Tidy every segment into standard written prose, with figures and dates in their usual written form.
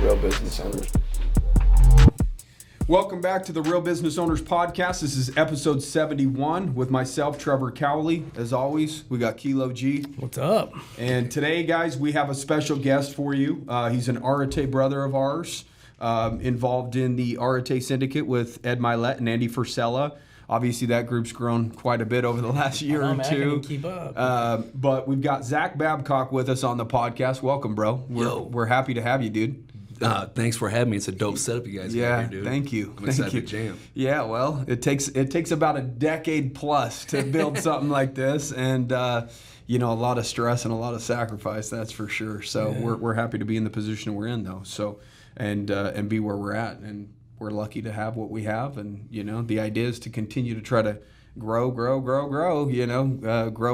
real business owners. Welcome back to the Real Business Owners Podcast. This is episode 71 with myself, Trevor Cowley. As always, we got Kilo G. What's up? And today, guys, we have a special guest for you. He's an Arete brother of ours, involved in the Arete Syndicate with Ed Milet and Andy Frisella. Obviously, that group's grown quite a bit over the last year or two. I can't keep up. But we've got Zach Babcock with us on the podcast. Welcome, bro. We're happy to have you, dude. Thanks for having me. It's a dope setup you guys got here, dude. Thank you. I'm excited to jam. Yeah, well, it takes about a decade plus to build something like this, and a lot of stress and a lot of sacrifice. That's for sure. So we're happy to be in the position we're in, though. So and be where we're at, and we're lucky to have what we have. And the idea is to continue to try to grow. Grow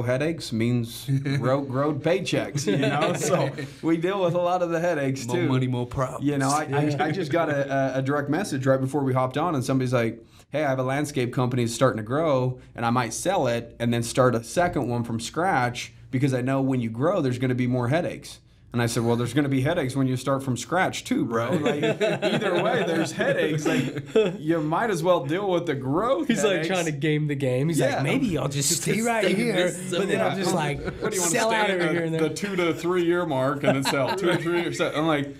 headaches means grow paychecks. So we deal with a lot of the headaches too. More money, more problems. I just got a direct message right before we hopped on, and somebody's like, hey, I have a landscape company that's starting to grow, and I might sell it and then start a second one from scratch because I know when you grow, there's going to be more headaches. And I said, well, there's going to be headaches when you start from scratch too, bro. Like, either way, there's headaches. Like, you might as well deal with the growth. He's headaches. like trying to game the game. He's like, maybe I'll just stay right here, but then I'll just like sell out over here and there. The 2 to 3 year mark and then sell 2 to 3 years. I'm like,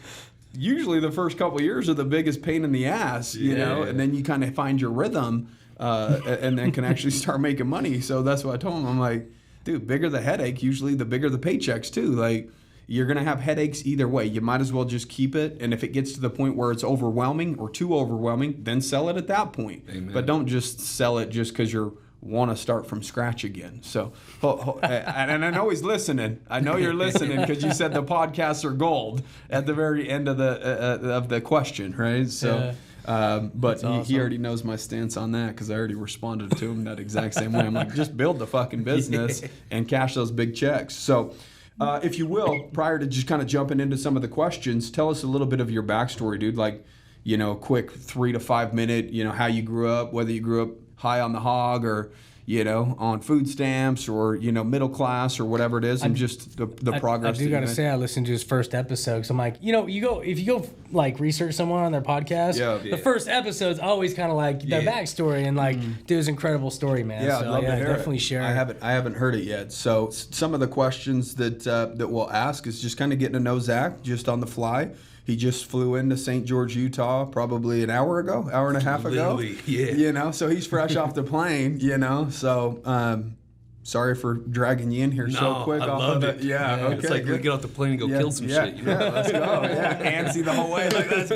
usually the first couple of years are the biggest pain in the ass, and then you kind of find your rhythm, and then can actually start making money. So that's what I told him. I'm like, dude, bigger the headache, usually the bigger the paychecks too. Like, you're going to have headaches either way. You might as well just keep it. And if it gets to the point where it's overwhelming or too overwhelming, then sell it at that point. Amen. But don't just sell it just because you want to start from scratch again. So, and I know he's listening. I know you're listening because you said the podcasts are gold at the very end of the question, right? So. But awesome. He already knows my stance on that because I already responded to him that exact same way. I'm like, just build the fucking business and cash those big checks. So, if you will, prior to just kind of jumping into some of the questions, tell us a little bit of your backstory, dude. Like, quick 3 to 5 minute, how you grew up, whether you grew up high on the hog or, on food stamps or, middle class or whatever it is, and just the progress. I do got to say, I listened to his first episode because I'm like, if you go like research someone on their podcast, the first episode's always kind of like their backstory and like, dude's incredible story, man. Yeah, so, I'd love to hear definitely it. share. I haven't heard it yet. So some of the questions that we'll ask is just kind of getting to know Zach just on the fly. He just flew into St. George, Utah, probably an hour and a half ago. Yeah. So he's fresh off the plane, So, sorry for dragging you in here so quick. I loved it. Yeah, okay. It's like, we get off the plane and go kill some shit. Let's go. Antsy the whole way. Like, let's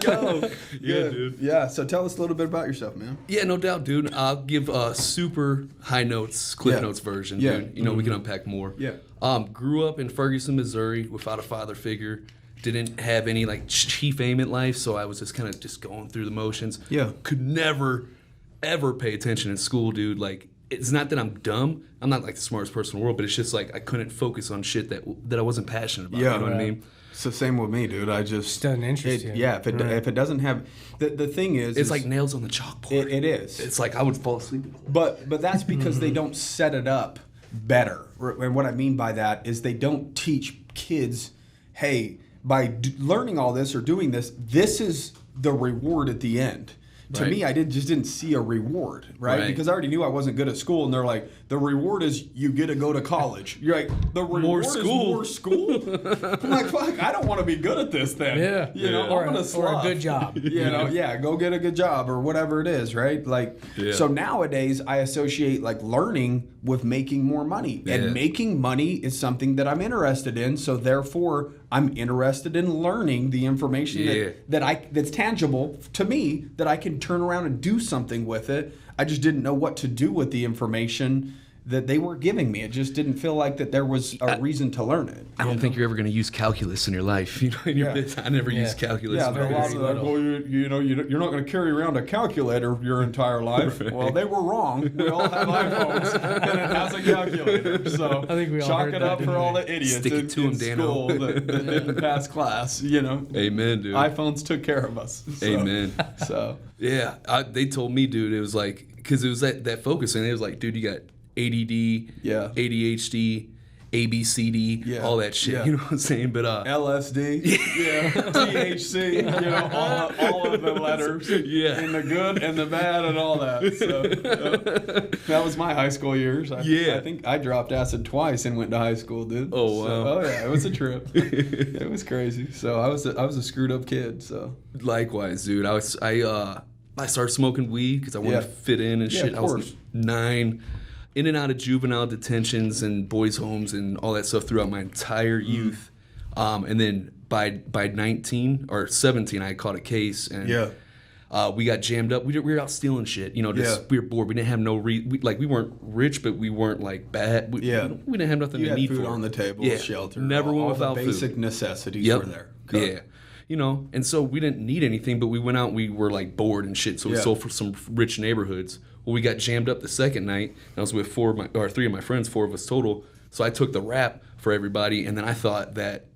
go. Yeah, dude. Yeah, so tell us a little bit about yourself, man. Yeah, no doubt, dude. I'll give a super high notes, Cliff Notes version, dude. We can unpack more. Yeah. Grew up in Ferguson, Missouri without a father figure. Didn't have any like chief aim in life, so I was just kind of just going through the motions. Yeah. Could never, ever pay attention in school, dude. Like, it's not that I'm dumb. I'm not like the smartest person in the world, but it's just like I couldn't focus on shit that I wasn't passionate about. Yeah, you know what I mean? It's the same with me, dude. I just doesn't interest you. Yeah, if it doesn't have the thing is like nails on the chalkboard. It is. It's like I would fall asleep. But that's because they don't set it up better. And what I mean by that is they don't teach kids, hey, by learning all this or doing this, this is the reward at the end. To me, I just didn't see a reward, right? Because I already knew I wasn't good at school, and they're like, the reward is you get to go to college. You're like, the reward is more school? I'm like, fuck, I don't want to be good at this then. Or I'm gonna or a good job. Go get a good job or whatever it is, right? Like, so nowadays I associate like learning with making more money. And making money is something that I'm interested in, so therefore I'm interested in learning the information that's tangible to me, that I can turn around and do something with it. I just didn't know what to do with the information that they were giving me. It just didn't feel like that there was a reason to learn it. I don't think you're ever going to use calculus in your life. In your business, I never used calculus. Yeah, there are lots of like, well, you're not going to carry around a calculator your entire life. Well, they were wrong. We all have iPhones, and it has a calculator. So I think we all chalk it up for all the idiots Stick it to in school that didn't pass class. Amen, dude. iPhones took care of us. So, amen. So yeah, they told me, dude, it was like, because it was that focus, and it was like, dude, you got ADD, ADHD, ABCD, all that shit. You know what I'm saying? But LSD, THC, all of the letters, and the good and the bad and all that. So that was my high school years. I think I dropped acid twice and went to high school, dude. Oh wow. So, it was a trip. It was crazy. So I was a screwed up kid. So likewise, dude. I started smoking weed because I wanted to fit in and shit. Of I course. was 9. In and out of juvenile detentions and boys' homes and all that stuff throughout my entire youth. And then by 19 or 17, I caught a case and we got jammed up. We were out stealing shit. We were bored. We didn't have we weren't rich, but we weren't like bad. We didn't have nothing to had need food for. on the table, shelter. Never went all without the food. basic necessities were there. Yeah. And so we didn't need anything, but we went out and we were like bored and shit. So we sold for some rich neighborhoods. Well, we got jammed up the second night. And I was with 3 of my friends, 4 of us total. So I took the rap for everybody, and then I thought that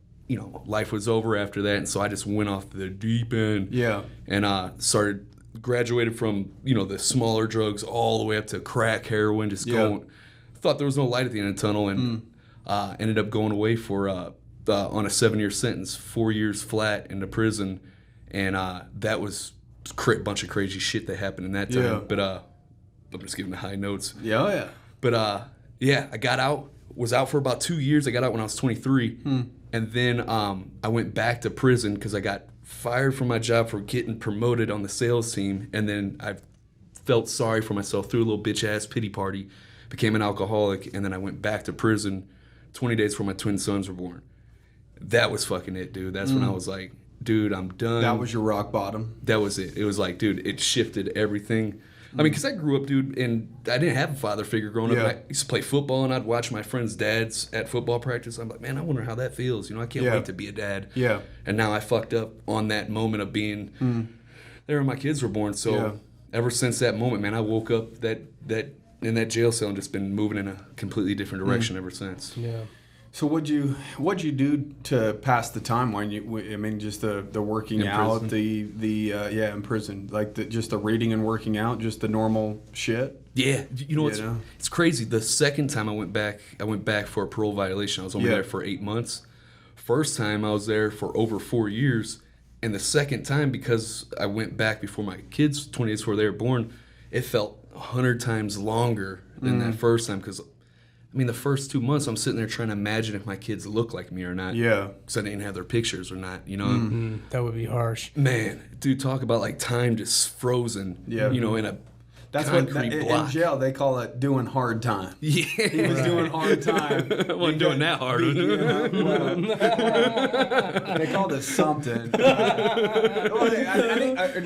life was over after that, and so I just went off the deep end. Yeah. And graduated from the smaller drugs all the way up to crack, heroin, just going. Thought there was no light at the end of the tunnel, and ended up going away for on a 7-year sentence, 4 years flat into prison, and that was a bunch of crazy shit that happened in that time. Yeah. But I'm just giving the high notes. Yeah. But I got out. Was out for about 2 years. I got out when I was 23, and then I went back to prison because I got fired from my job for getting promoted on the sales team, and then I felt sorry for myself, threw a little bitch ass pity party, became an alcoholic, and then I went back to prison 20 days before my twin sons were born. That was fucking it, dude. That's when I was like, dude, I'm done. That was your rock bottom. That was it. It was like, dude, it shifted everything. I mean, because I grew up, dude, and I didn't have a father figure growing up. I used to play football, and I'd watch my friends' dads at football practice. I'm like, man, I wonder how that feels. I can't wait to be a dad. Yeah. And now I fucked up on that moment of being there when my kids were born. So ever since that moment, man, I woke up that in that jail cell and just been moving in a completely different direction ever since. Yeah. So what'd you do to pass the time when just the working out, in prison, like just the reading and working out, just the normal shit? Yeah, it's crazy. The second time I went back for a parole violation. I was only there for 8 months. First time I was there for over 4 years, and the second time, because I went back before my kids, 20 days before they were born, it felt 100 times longer than that first time because. I mean, the first 2 months, I'm sitting there trying to imagine if my kids look like me or not. Yeah. Because I didn't have their pictures or not, That would be harsh. Man, dude, talk about like time just frozen, in a concrete block. In jail, they call it doing hard time. Yeah. He was doing hard time. I wasn't doing that hard. They called it something.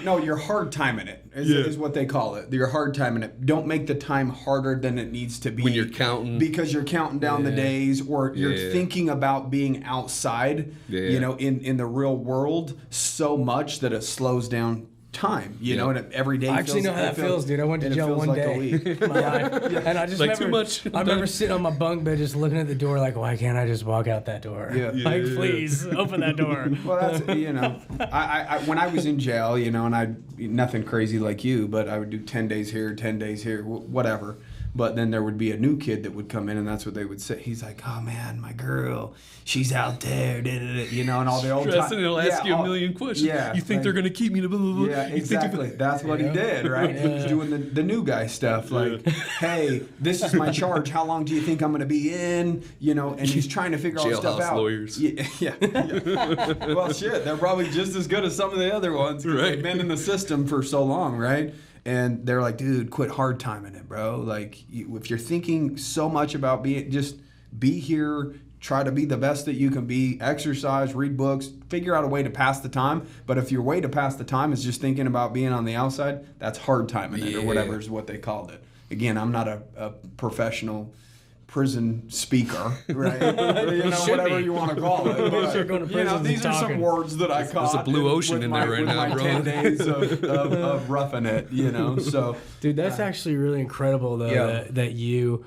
No, you're hard timing it is what they call it. You're hard timing it. Don't make the time harder than it needs to be. When you're counting. Because you're counting down the days, or you're thinking about being outside, in the real world so much that it slows down time, and every day. I actually know how that feels, dude. I went to jail one day in my life, and I just like too much. I remember sitting on my bunk bed, just looking at the door, like, why can't I just walk out that door? Please open that door. Well, that's I when I was in jail, and I nothing crazy like you, but I would do 10 days here, 10 days here, whatever. But then there would be a new kid that would come in, and that's what they would say. He's like, "Oh man, my girl, she's out there," and all the old time. And they'll ask you a million questions. Yeah, you think they're gonna keep me to blah blah blah? Yeah, exactly. That's what he did, right? He was doing the new guy stuff, like, "Hey, this is my charge. How long do you think I'm gonna be in?" And he's trying to figure all this stuff out. Lawyers. Yeah. Well, shit, they're probably just as good as some of the other ones. Right. They've been in the system for so long, right? And they're like, dude, quit hard timing it, bro. Like, if you're thinking so much about just be here, try to be the best that you can be, exercise, read books, figure out a way to pass the time. But if your way to pass the time is just thinking about being on the outside, that's hard timing it, or whatever is what they called it. Again, I'm not a professional prison speaker, right? Whatever you want to call it. But, these are some words that I caught. There's a blue ocean in there right now, my bro. 10 days of roughing it, So, dude, that's actually really incredible, though, that you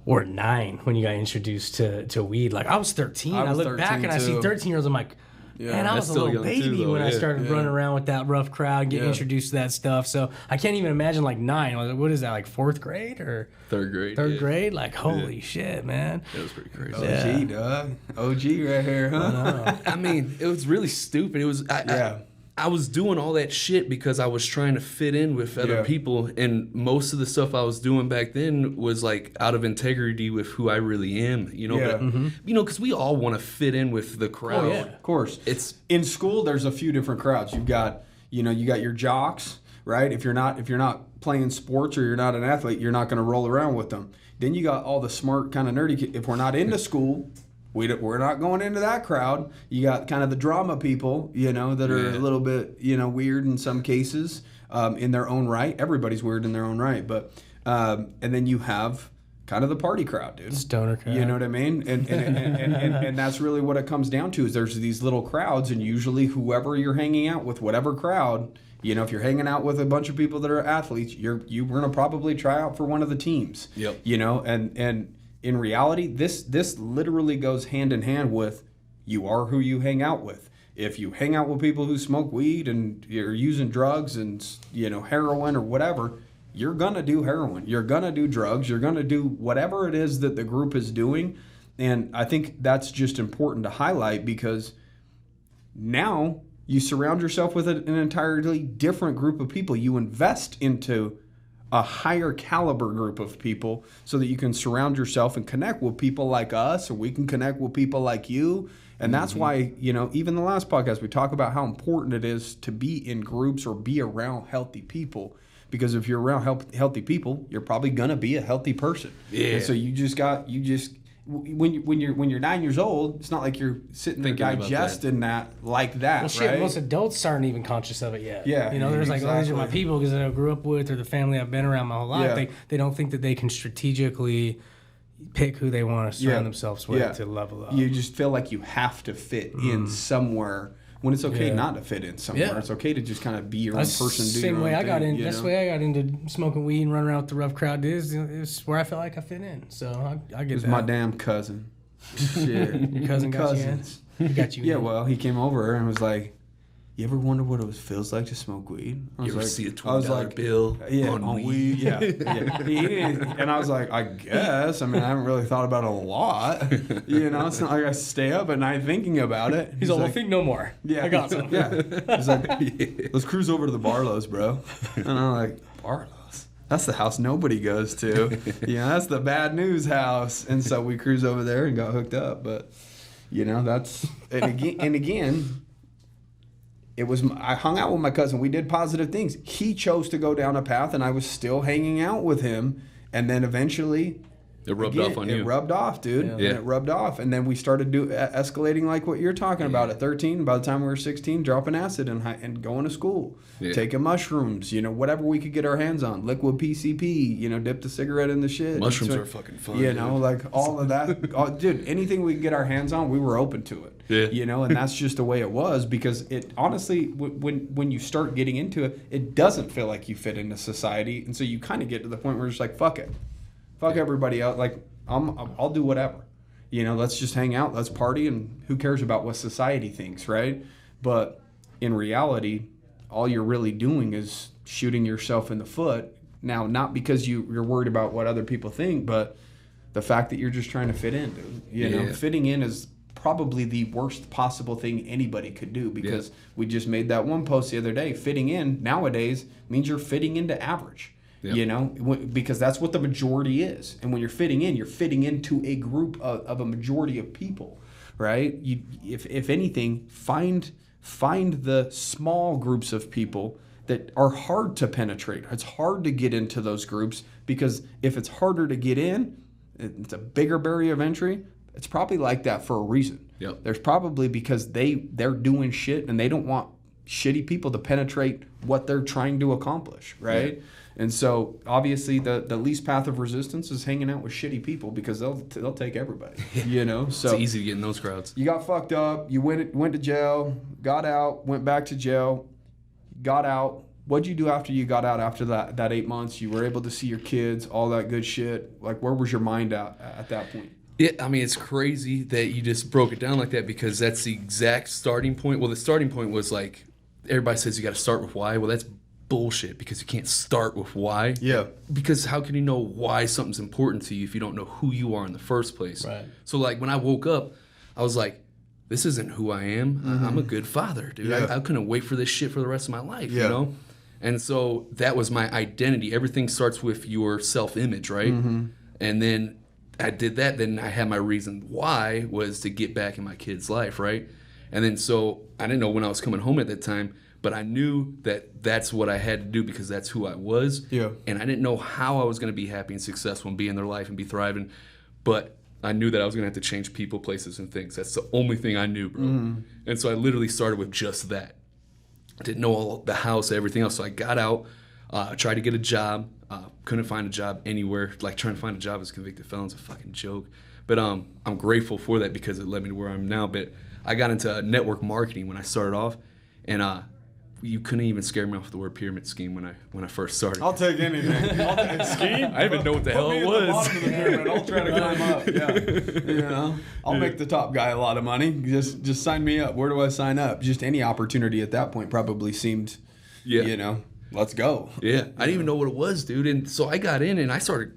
were 9 when you got introduced to weed. Like, I was 13. I look back and I see 13-year-olds. I'm like, Yeah. And I was a still little young too, baby though, when I yeah. started running around with that rough crowd, getting introduced to that stuff. So I can't even imagine like 9. What is that, like 4th grade or 3rd grade? third grade? Like, holy shit, man. It was pretty crazy. OG, dog. OG right here, huh? I mean, it was really stupid. It was I was doing all that shit because I was trying to fit in with other people, and most of the stuff I was doing back then was like out of integrity with who I really am, you know. Yeah. But, you know, because we all want to fit in with the crowd. Oh, yeah, of course. It's in school. There's a few different crowds. You got your jocks, right? If you're not playing sports or you're not an athlete, you're not going to roll around with them. Then you got all the smart kind of nerdy kids. If we're not into school, we're not going into that crowd. You got kind of the drama people, you know, that are a little bit, you know, weird in some cases, in their own right. Everybody's weird in their own right, but and then you have kind of the party crowd, dude. Stoner crowd. You know what I mean? And that's really what it comes down to. Is there's these little crowds, and usually whoever you're hanging out with, whatever crowd, you know, if you're hanging out with a bunch of people that are athletes, you're going to probably try out for one of the teams. Yep. You know, and in reality, this literally goes hand in hand with you are who you hang out with. If you hang out with people who smoke weed and you're using drugs and, you know, heroin or whatever, you're going to do heroin. You're going to do drugs. You're going to do whatever it is that the group is doing. And I think that's just important to highlight, because now you surround yourself with an entirely different group of people. You invest into a higher caliber group of people so that you can surround yourself and connect with people like us, or we can connect with people like you. And that's why, you know, even the last podcast, we talk about how important it is to be in groups or be around healthy people. Because if you're around healthy people, you're probably gonna be a healthy person. Yeah. And so when you're 9 years old, it's not like you're sitting there digesting that like that. Well, shit, right? most adults aren't even conscious of it yet. Yeah. You know, there's like, oh, these are my people because I grew up with, or the family I've been around my whole life. Yeah. They don't think that they can strategically pick who they want to surround themselves with to level up. You just feel like you have to fit in somewhere, when it's okay not to fit in somewhere. Yeah. It's okay to just kind of be your own person. Do Same your way own I got thing, in. That's the way I got into smoking weed and running around with the rough crowd. It's where I felt like I fit in. So I get it was that. my damn cousin. Shit. Your cousin got Cousins. you in? He got you Yeah, in. well, he came over and was like, "You ever wonder what it feels like to smoke weed?" I was you ever like, see a $20 bill on weed? Yeah. And I was like, I guess. I mean, I haven't really thought about it a lot. You know, it's not like I stay up at night thinking about it. He's like, well, think no more. Yeah, I got some. Yeah. He's like, let's cruise over to the Barlow's, bro. And I'm like, Barlow's? That's the house nobody goes to. That's the bad news house. And so we cruise over there and got hooked up. But, you know, that's, and again, it was, I hung out with my cousin. We did positive things. He chose to go down a path, and I was still hanging out with him. And then eventually, it rubbed off on you. It rubbed off, dude. Yeah. And it rubbed off. And then we started escalating like what you're talking about at 13. By the time we were 16, dropping acid and going to school, taking mushrooms, you know, whatever we could get our hands on. Liquid PCP, you know, dip the cigarette in the shit. Mushrooms are fucking fun. You know, like all of that. Dude, anything we could get our hands on, we were open to it. Yeah. You know, and that's just the way it was, because it honestly, when you start getting into it, it doesn't feel like you fit into society. And so you kind of get to the point where you're just like, fuck it. Fuck everybody else. Like, I'll do whatever. You know, let's just hang out, let's party, and who cares about what society thinks, right? But in reality, all you're really doing is shooting yourself in the foot. Now, not because you're worried about what other people think, but the fact that you're just trying to fit in, dude. You know, fitting in is probably the worst possible thing anybody could do, because we just made that one post the other day. Fitting in nowadays means you're fitting into average. Yep. You know, because that's what the majority is. And when you're fitting into a group of a majority of people, right? You, if anything, find the small groups of people that are hard to penetrate. It's hard to get into those groups, because if it's harder to get in, it's a bigger barrier of entry. It's probably like that for a reason. Yep. There's probably because they're doing shit and they don't want shitty people to penetrate what they're trying to accomplish, right? Yeah. And so obviously the least path of resistance is hanging out with shitty people, because they'll take everybody, you know. So it's easy to get in those crowds. You got fucked up. You went to jail. Got out. Went back to jail. Got out. What'd you do after you got out? After that 8 months, you were able to see your kids, all that good shit. Like, where was your mind at that point? Yeah, I mean, it's crazy that you just broke it down like that because that's the exact starting point. Well, the starting point was like, everybody says you got to start with why. Well, that's bullshit because you can't start with why. Yeah. Because how can you know why something's important to you if you don't know who you are in the first place? Right. So, like, when I woke up, I was like, this isn't who I am. I'm a good father, dude. Yeah. I couldn't wait for this shit for the rest of my life, Yeah. you know? And so that was my identity. Everything starts with your self-image, right? And then I did that. Then I had my reason why was to get back in my kid's life, right? And then so I didn't know when I was coming home at that time, but I knew that that's what I had to do because that's who I was. Yeah. And I didn't know how I was going to be happy and successful and be in their life and be thriving, but I knew that I was going to have to change people, places, and things. That's the only thing I knew, bro. And so I literally started with just that. I didn't know all the house, everything else. So I got out, tried to get a job. Couldn't find a job anywhere. Like, trying to find a job as a convicted felon's a fucking joke. But I'm grateful for that because it led me to where I'm now. But I got into network marketing when I started off, and you couldn't even scare me off with the word pyramid scheme when I first started. I'll take anything. I'll take scheme. I didn't even know what the hell it was. At the bottom of the pyramid. I'll try to climb up. Yeah. You know, I'll make the top guy a lot of money. Just sign me up. Where do I sign up? Just any opportunity at that point probably seemed, you know, let's go. Yeah. I didn't even know what it was, dude. And so I got in and I started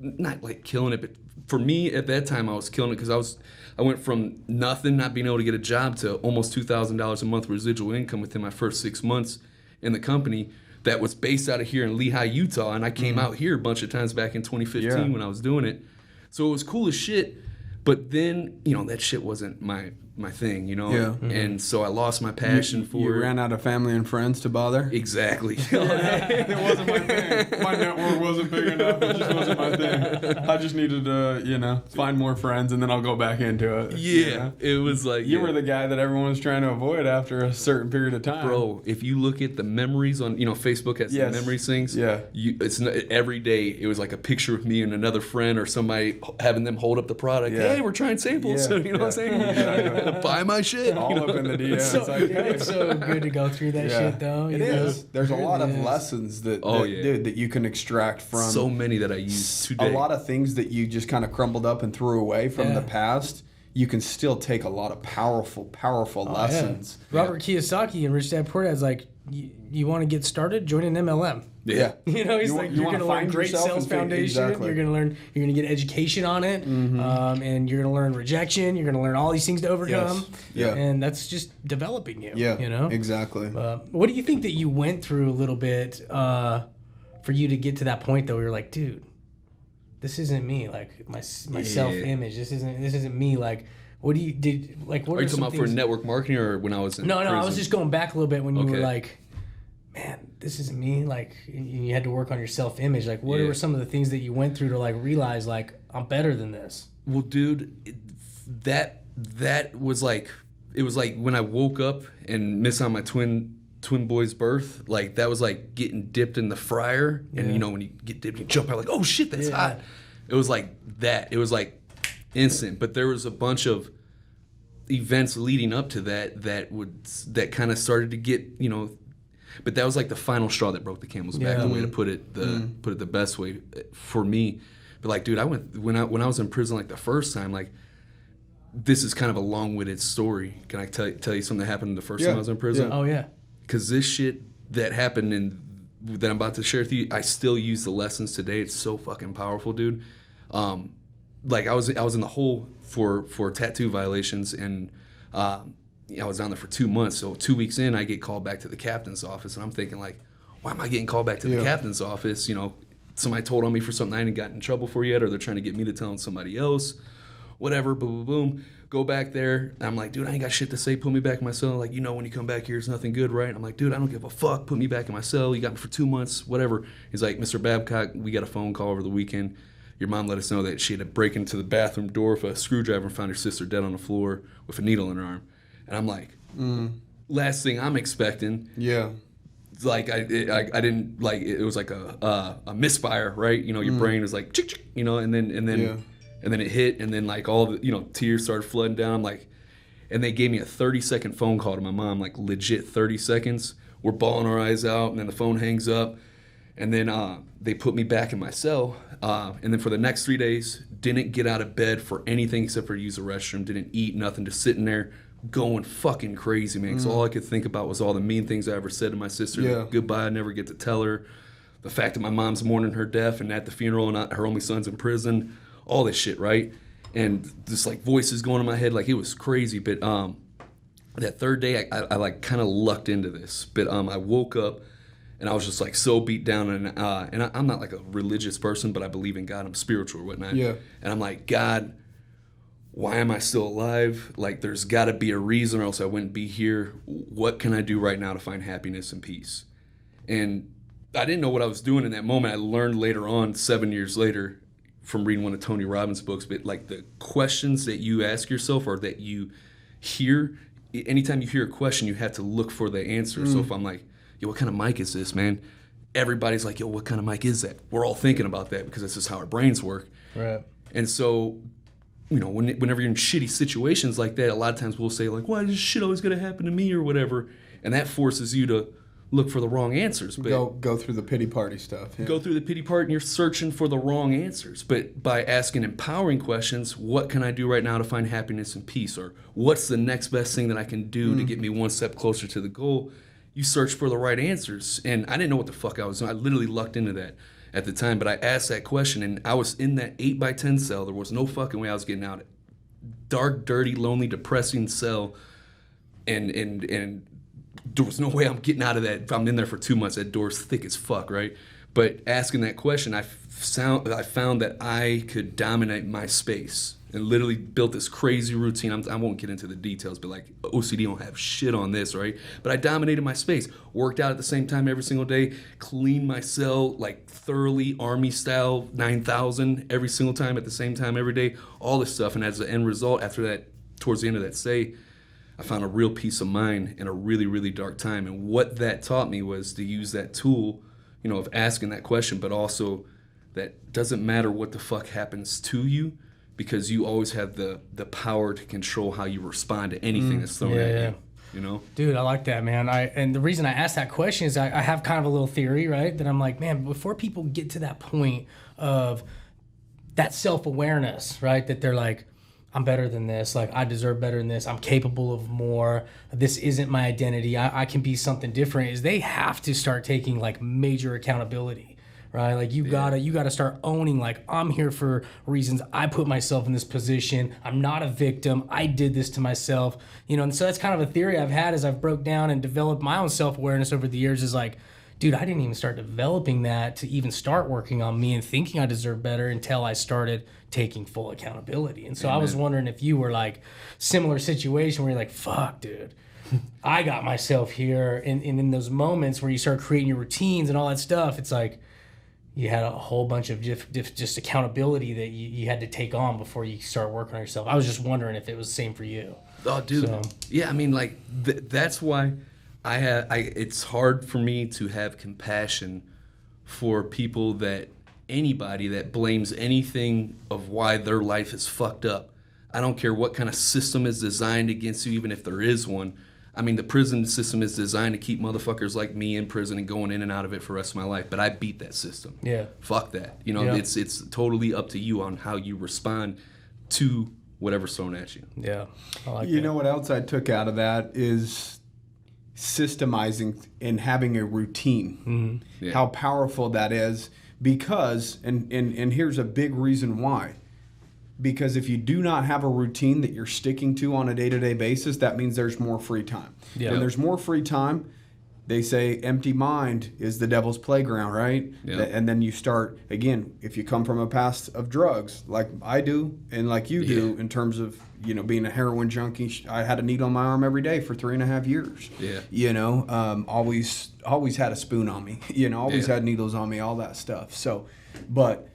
not like killing it, but for me at that time I was killing it because I went from nothing, not being able to get a job, to almost $2,000 a month residual income within my first 6 months in the company that was based out of here in Lehigh, Utah. And I came out here a bunch of times back in 2015 when I was doing it. So it was cool as shit. But then, you know, that shit wasn't my thing, you know? Yeah. And so I lost my passion for You it. ran out of family and friends to bother? Exactly. It wasn't my thing. My network wasn't big enough. It just wasn't my thing. I just needed to, you know, find more friends and then I'll go back into it. Yeah. You know? It was like... You were the guy that everyone was trying to avoid after a certain period of time. Bro, if you look at the memories on, you know, Facebook has the memories things. Yeah. It's every day it was like a picture of me and another friend or somebody having them hold up the product. Yeah. Hey, we're trying samples. Yeah. You know what I'm saying? Buy my shit. All you know? up in the DMs. It's so good to go through that shit, though. It is. There's a lot of lessons that you can extract from. So many that I use today. A lot of things that you just kind of crumbled up and threw away from the past. You can still take a lot of powerful lessons. Yeah. Robert Kiyosaki and Rich Dad Poor Dad's like, you want to get started? Join an MLM. Yeah. You know, he's like, you're going to learn great sales foundation. Exactly. You're going to get education on it. And you're going to learn rejection. You're going to learn all these things to overcome. Yes. Yeah. And that's just developing you. Yeah. You know? Exactly. What do you think that you went through a little bit for you to get to that point, though, where you're like, dude, this isn't me. Like, my self-image. This isn't me. Like, what are you talking about for network marketing or when I was in prison? I was just going back a little bit when you were like, man, this isn't me. Like, you had to work on your self-image. Like, what were some of the things that you went through to like realize like I'm better than this? Well, dude, that was like, it was like when I woke up and missed on my twin boy's birth. Like, that was like getting dipped in the fryer, and you know when you get dipped, you jump out like, oh shit, that's hot. It was like that. It was like instant. But there was a bunch of events leading up to that kind of started to get, you know. But that was like the final straw that broke the camel's back, the way to put it the best way for me. But like, dude, when I was in prison like the first time, like, this is kind of a long-winded story. Can I tell you something that happened the first time I was in prison? Oh yeah. Because this shit that happened and that I'm about to share with you, I still use the lessons today. It's so fucking powerful, dude. Like I was in the hole for tattoo violations, and I was down there for 2 months. So 2 weeks in, I get called back to the captain's office, and I'm thinking like, why am I getting called back to the captain's office? You know, somebody told on me for something I hadn't gotten in trouble for yet, or they're trying to get me to tell on somebody else. Whatever, boom, boom, boom. Go back there. And I'm like, dude, I ain't got shit to say. Put me back in my cell. Like, you know, when you come back here, it's nothing good, right? I'm like, dude, I don't give a fuck. Put me back in my cell. You got me for 2 months, whatever. He's like, Mr. Babcock, we got a phone call over the weekend. Your mom let us know that she had to break into the bathroom door with a screwdriver and found her sister dead on the floor with a needle in her arm. And I'm like, last thing I'm expecting. Yeah. Like I didn't like it was like a misfire, right? You know, your brain is like, chick, chick, you know, and then it hit, and then like all the, you know, tears started flooding down. I'm like, and they gave me a 30-second phone call to my mom, like legit 30 seconds. We're bawling our eyes out, and then the phone hangs up, And then they put me back in my cell. And then for the next 3 days, didn't get out of bed for anything except for use the restroom. Didn't eat nothing. Just sitting there going fucking crazy, man. Because all I could think about was all the mean things I ever said to my sister. Like, goodbye, I never get to tell her. The fact that my mom's mourning her death and at the funeral and her only son's in prison. All this shit, right? And just like voices going in my head. Like, it was crazy. But that third day, I like kind of lucked into this. But I woke up. And I was just like so beat down, and I'm not like a religious person, but I believe in God. I'm spiritual or whatnot. Yeah. And I'm like, God, why am I still alive? Like, there's got to be a reason, or else I wouldn't be here. What can I do right now to find happiness and peace? And I didn't know what I was doing in that moment. I learned later on, 7 years later, from reading one of Tony Robbins' books. But like the questions that you ask yourself or that you hear, anytime you hear a question, you have to look for the answer. So if I'm like, yo, what kind of mic is this, man? Everybody's like, yo, what kind of mic is that? We're all thinking about that because that's just how our brains work. Right. And so, you know, whenever you're in shitty situations like that, a lot of times we'll say, like, why is this shit always going to happen to me or whatever? And that forces you to look for the wrong answers. But go through the pity party stuff. Yeah. Go through the pity part and you're searching for the wrong answers. But by asking empowering questions, what can I do right now to find happiness and peace? Or what's the next best thing that I can do to get me one step closer to the goal? You search for the right answers. And I didn't know what the fuck I was doing. I literally lucked into that at the time. But I asked that question, and I was in that 8x10 cell. There was no fucking way I was getting out. Dark, dirty, lonely, depressing cell. And there was no way I'm getting out of that. If I'm in there for 2 months, that door's thick as fuck, right? But asking that question, I found that I could dominate my space. And literally built this crazy routine. I won't get into the details, but like OCD don't have shit on this, right? But I dominated my space. Worked out at the same time every single day. Cleaned my cell like thoroughly, Army style, 9,000 every single time at the same time every day. All this stuff. And as an end result, after that, towards the end of that stay, I found a real peace of mind in a really, really dark time. And what that taught me was to use that tool, you know, of asking that question, but also that doesn't matter what the fuck happens to you, because you always have the power to control how you respond to anything that's thrown at you. You know? Dude, I like that, man. And the reason I asked that question is I have kind of a little theory, right? That I'm like, man, before people get to that point of that self-awareness, right? That they're like, I'm better than this. Like, I deserve better than this. I'm capable of more. This isn't my identity. I can be something different. Is they have to start taking like major accountability. Right, like you gotta start owning. Like, I'm here for reasons. I put myself in this position. I'm not a victim. I did this to myself. You know, and so that's kind of a theory I've had as I've broke down and developed my own self-awareness over the years. Is like, dude, I didn't even start developing that to even start working on me and thinking I deserve better until I started taking full accountability. And so I was wondering if you were like similar situation where you're like, fuck, dude. I got myself here. And in those moments where you start creating your routines and all that stuff, it's like, you had a whole bunch of just accountability that you had to take on before you start working on yourself. I was just wondering if it was the same for you. Oh, dude. So. Yeah, I mean, like, that's why it's hard for me to have compassion for people anybody that blames anything of why their life is fucked up. I don't care what kind of system is designed against you, even if there is one. I mean, the prison system is designed to keep motherfuckers like me in prison and going in and out of it for the rest of my life. But I beat that system. Yeah. Fuck that. You know, it's totally up to you on how you respond to whatever's thrown at you. Yeah. I like you know what else I took out of that is systemizing and having a routine. Mm-hmm. Yeah. How powerful that is, because, and here's a big reason why. Because if you do not have a routine that you're sticking to on a day-to-day basis, that means there's more free time. Yeah. When there's more free time, they say empty mind is the devil's playground, right? Yeah. And then you start, again, if you come from a past of drugs, like I do and like you do, in terms of, you know, being a heroin junkie. I had a needle on my arm every day for 3.5 years. Yeah. You know, always had a spoon on me. You know, always had needles on me, all that stuff. So, but...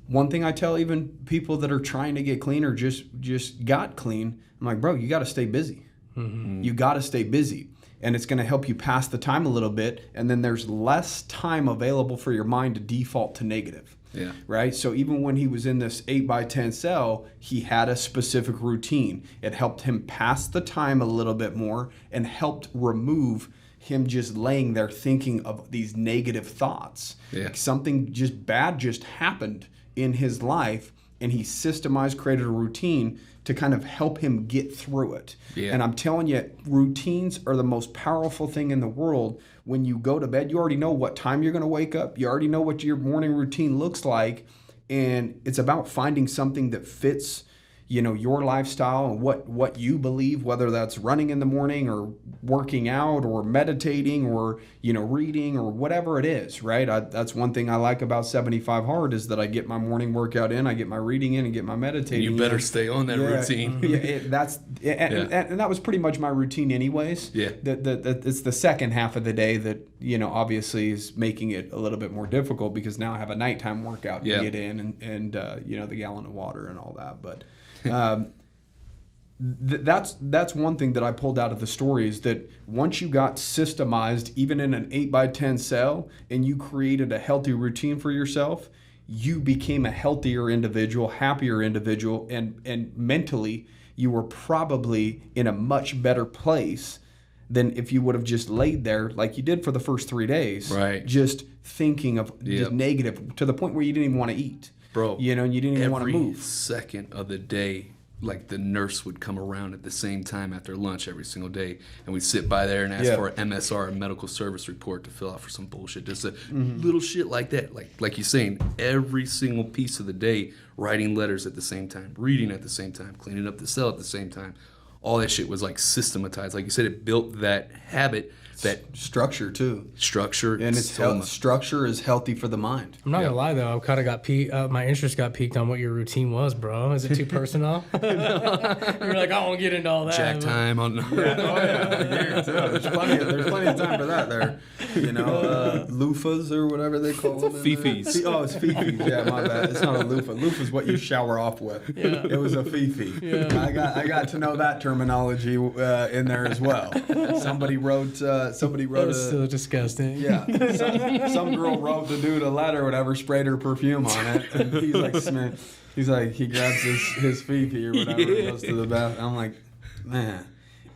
one thing I tell even people that are trying to get clean or just got clean, I'm like, bro, you got to stay busy. Mm-hmm. You got to stay busy. And it's going to help you pass the time a little bit. And then there's less time available for your mind to default to negative. Yeah. Right? So even when he was in this 8x10 cell, he had a specific routine. It helped him pass the time a little bit more and helped remove him just laying there thinking of these negative thoughts. Yeah. Something just bad just happened in his life, and he systemized, created a routine to kind of help him get through it. Yeah. And I'm telling you, routines are the most powerful thing in the world. When you go to bed, you already know what time you're going to wake up. You already know what your morning routine looks like. And it's about finding something that fits, your lifestyle and what you believe, whether that's running in the morning or working out or meditating or, reading or whatever it is, right? That's one thing I like about 75 Hard is that I get my morning workout in, I get my reading in, and get my meditating You better in. stay on that routine. And that was pretty much my routine anyways. Yeah. It's the second half of the day that, obviously is making it a little bit more difficult because now I have a nighttime workout to get in and the gallon of water and all that. But that's one thing that I pulled out of the story is that once you got systemized, even in an 8x10 cell, and you created a healthy routine for yourself, you became a healthier individual, happier individual, and mentally you were probably in a much better place than if you would have just laid there like you did for the first 3 days, right? Just thinking of just negative to the point where you didn't even want to eat. Bro, and you didn't even want to move. Every second of the day, like the nurse would come around at the same time after lunch every single day, and we'd sit by there and ask for an MSR, a medical service report, to fill out for some bullshit. Just a little shit like that. Like you're saying, every single piece of the day, writing letters at the same time, reading at the same time, cleaning up the cell at the same time. All that shit was like systematized. Like you said, it built that habit, that structure too. Structure, and structure is healthy for the mind. I'm not gonna lie though, I kind of got my interest got piqued on what your routine was, bro. Is it too personal? You're like, I won't get into all that. Jack time on. There's plenty of time for that there. Loofahs or whatever they call them. Fifis. Oh, it's fifis. Yeah, my bad. It's not a loofah. Loofah's what you shower off with. Yeah. It was a fifi. Yeah. I got to know that terminology in there as well. Somebody wrote. That was so disgusting. Yeah. Some girl wrote the dude a letter or whatever, sprayed her perfume on it, and he's like, he grabs his fifi or whatever and goes to the bathroom. I'm like, man.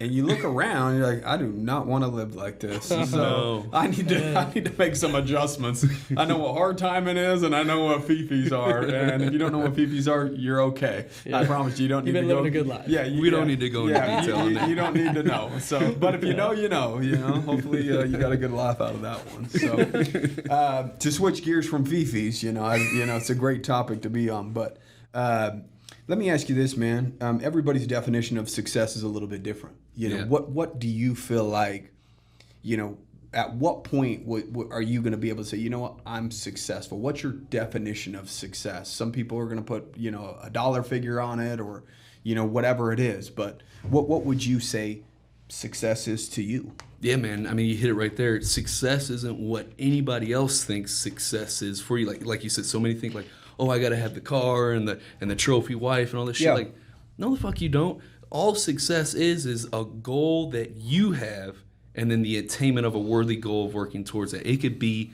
And you look around, you're like, I do not want to live like this. So I need to make some adjustments. I know what hard timing is, and I know what fifis are. And if you don't know what fifis are, you're okay. Yeah. I promise you don't need to go. You've been living a good life. Yeah, we don't need to go into detail on that. You don't need to know. So, but if you know, you know. Hopefully, you got a good laugh out of that one. So, to switch gears from fifis, it's a great topic to be on, but. Let me ask you this, man. Everybody's definition of success is a little bit different. What do you feel like, at what point are you going to be able to say, you know what, I'm successful? What's your definition of success? Some people are going to put, a dollar figure on it or, whatever it is. But what would you say success is to you? Yeah, man. I mean, you hit it right there. Success isn't what anybody else thinks success is for you. Like you said, so many think like, oh, I got to have the car and the trophy wife and all this shit. Like, no, the fuck you don't. All success is a goal that you have and then the attainment of a worthy goal of working towards it. It could be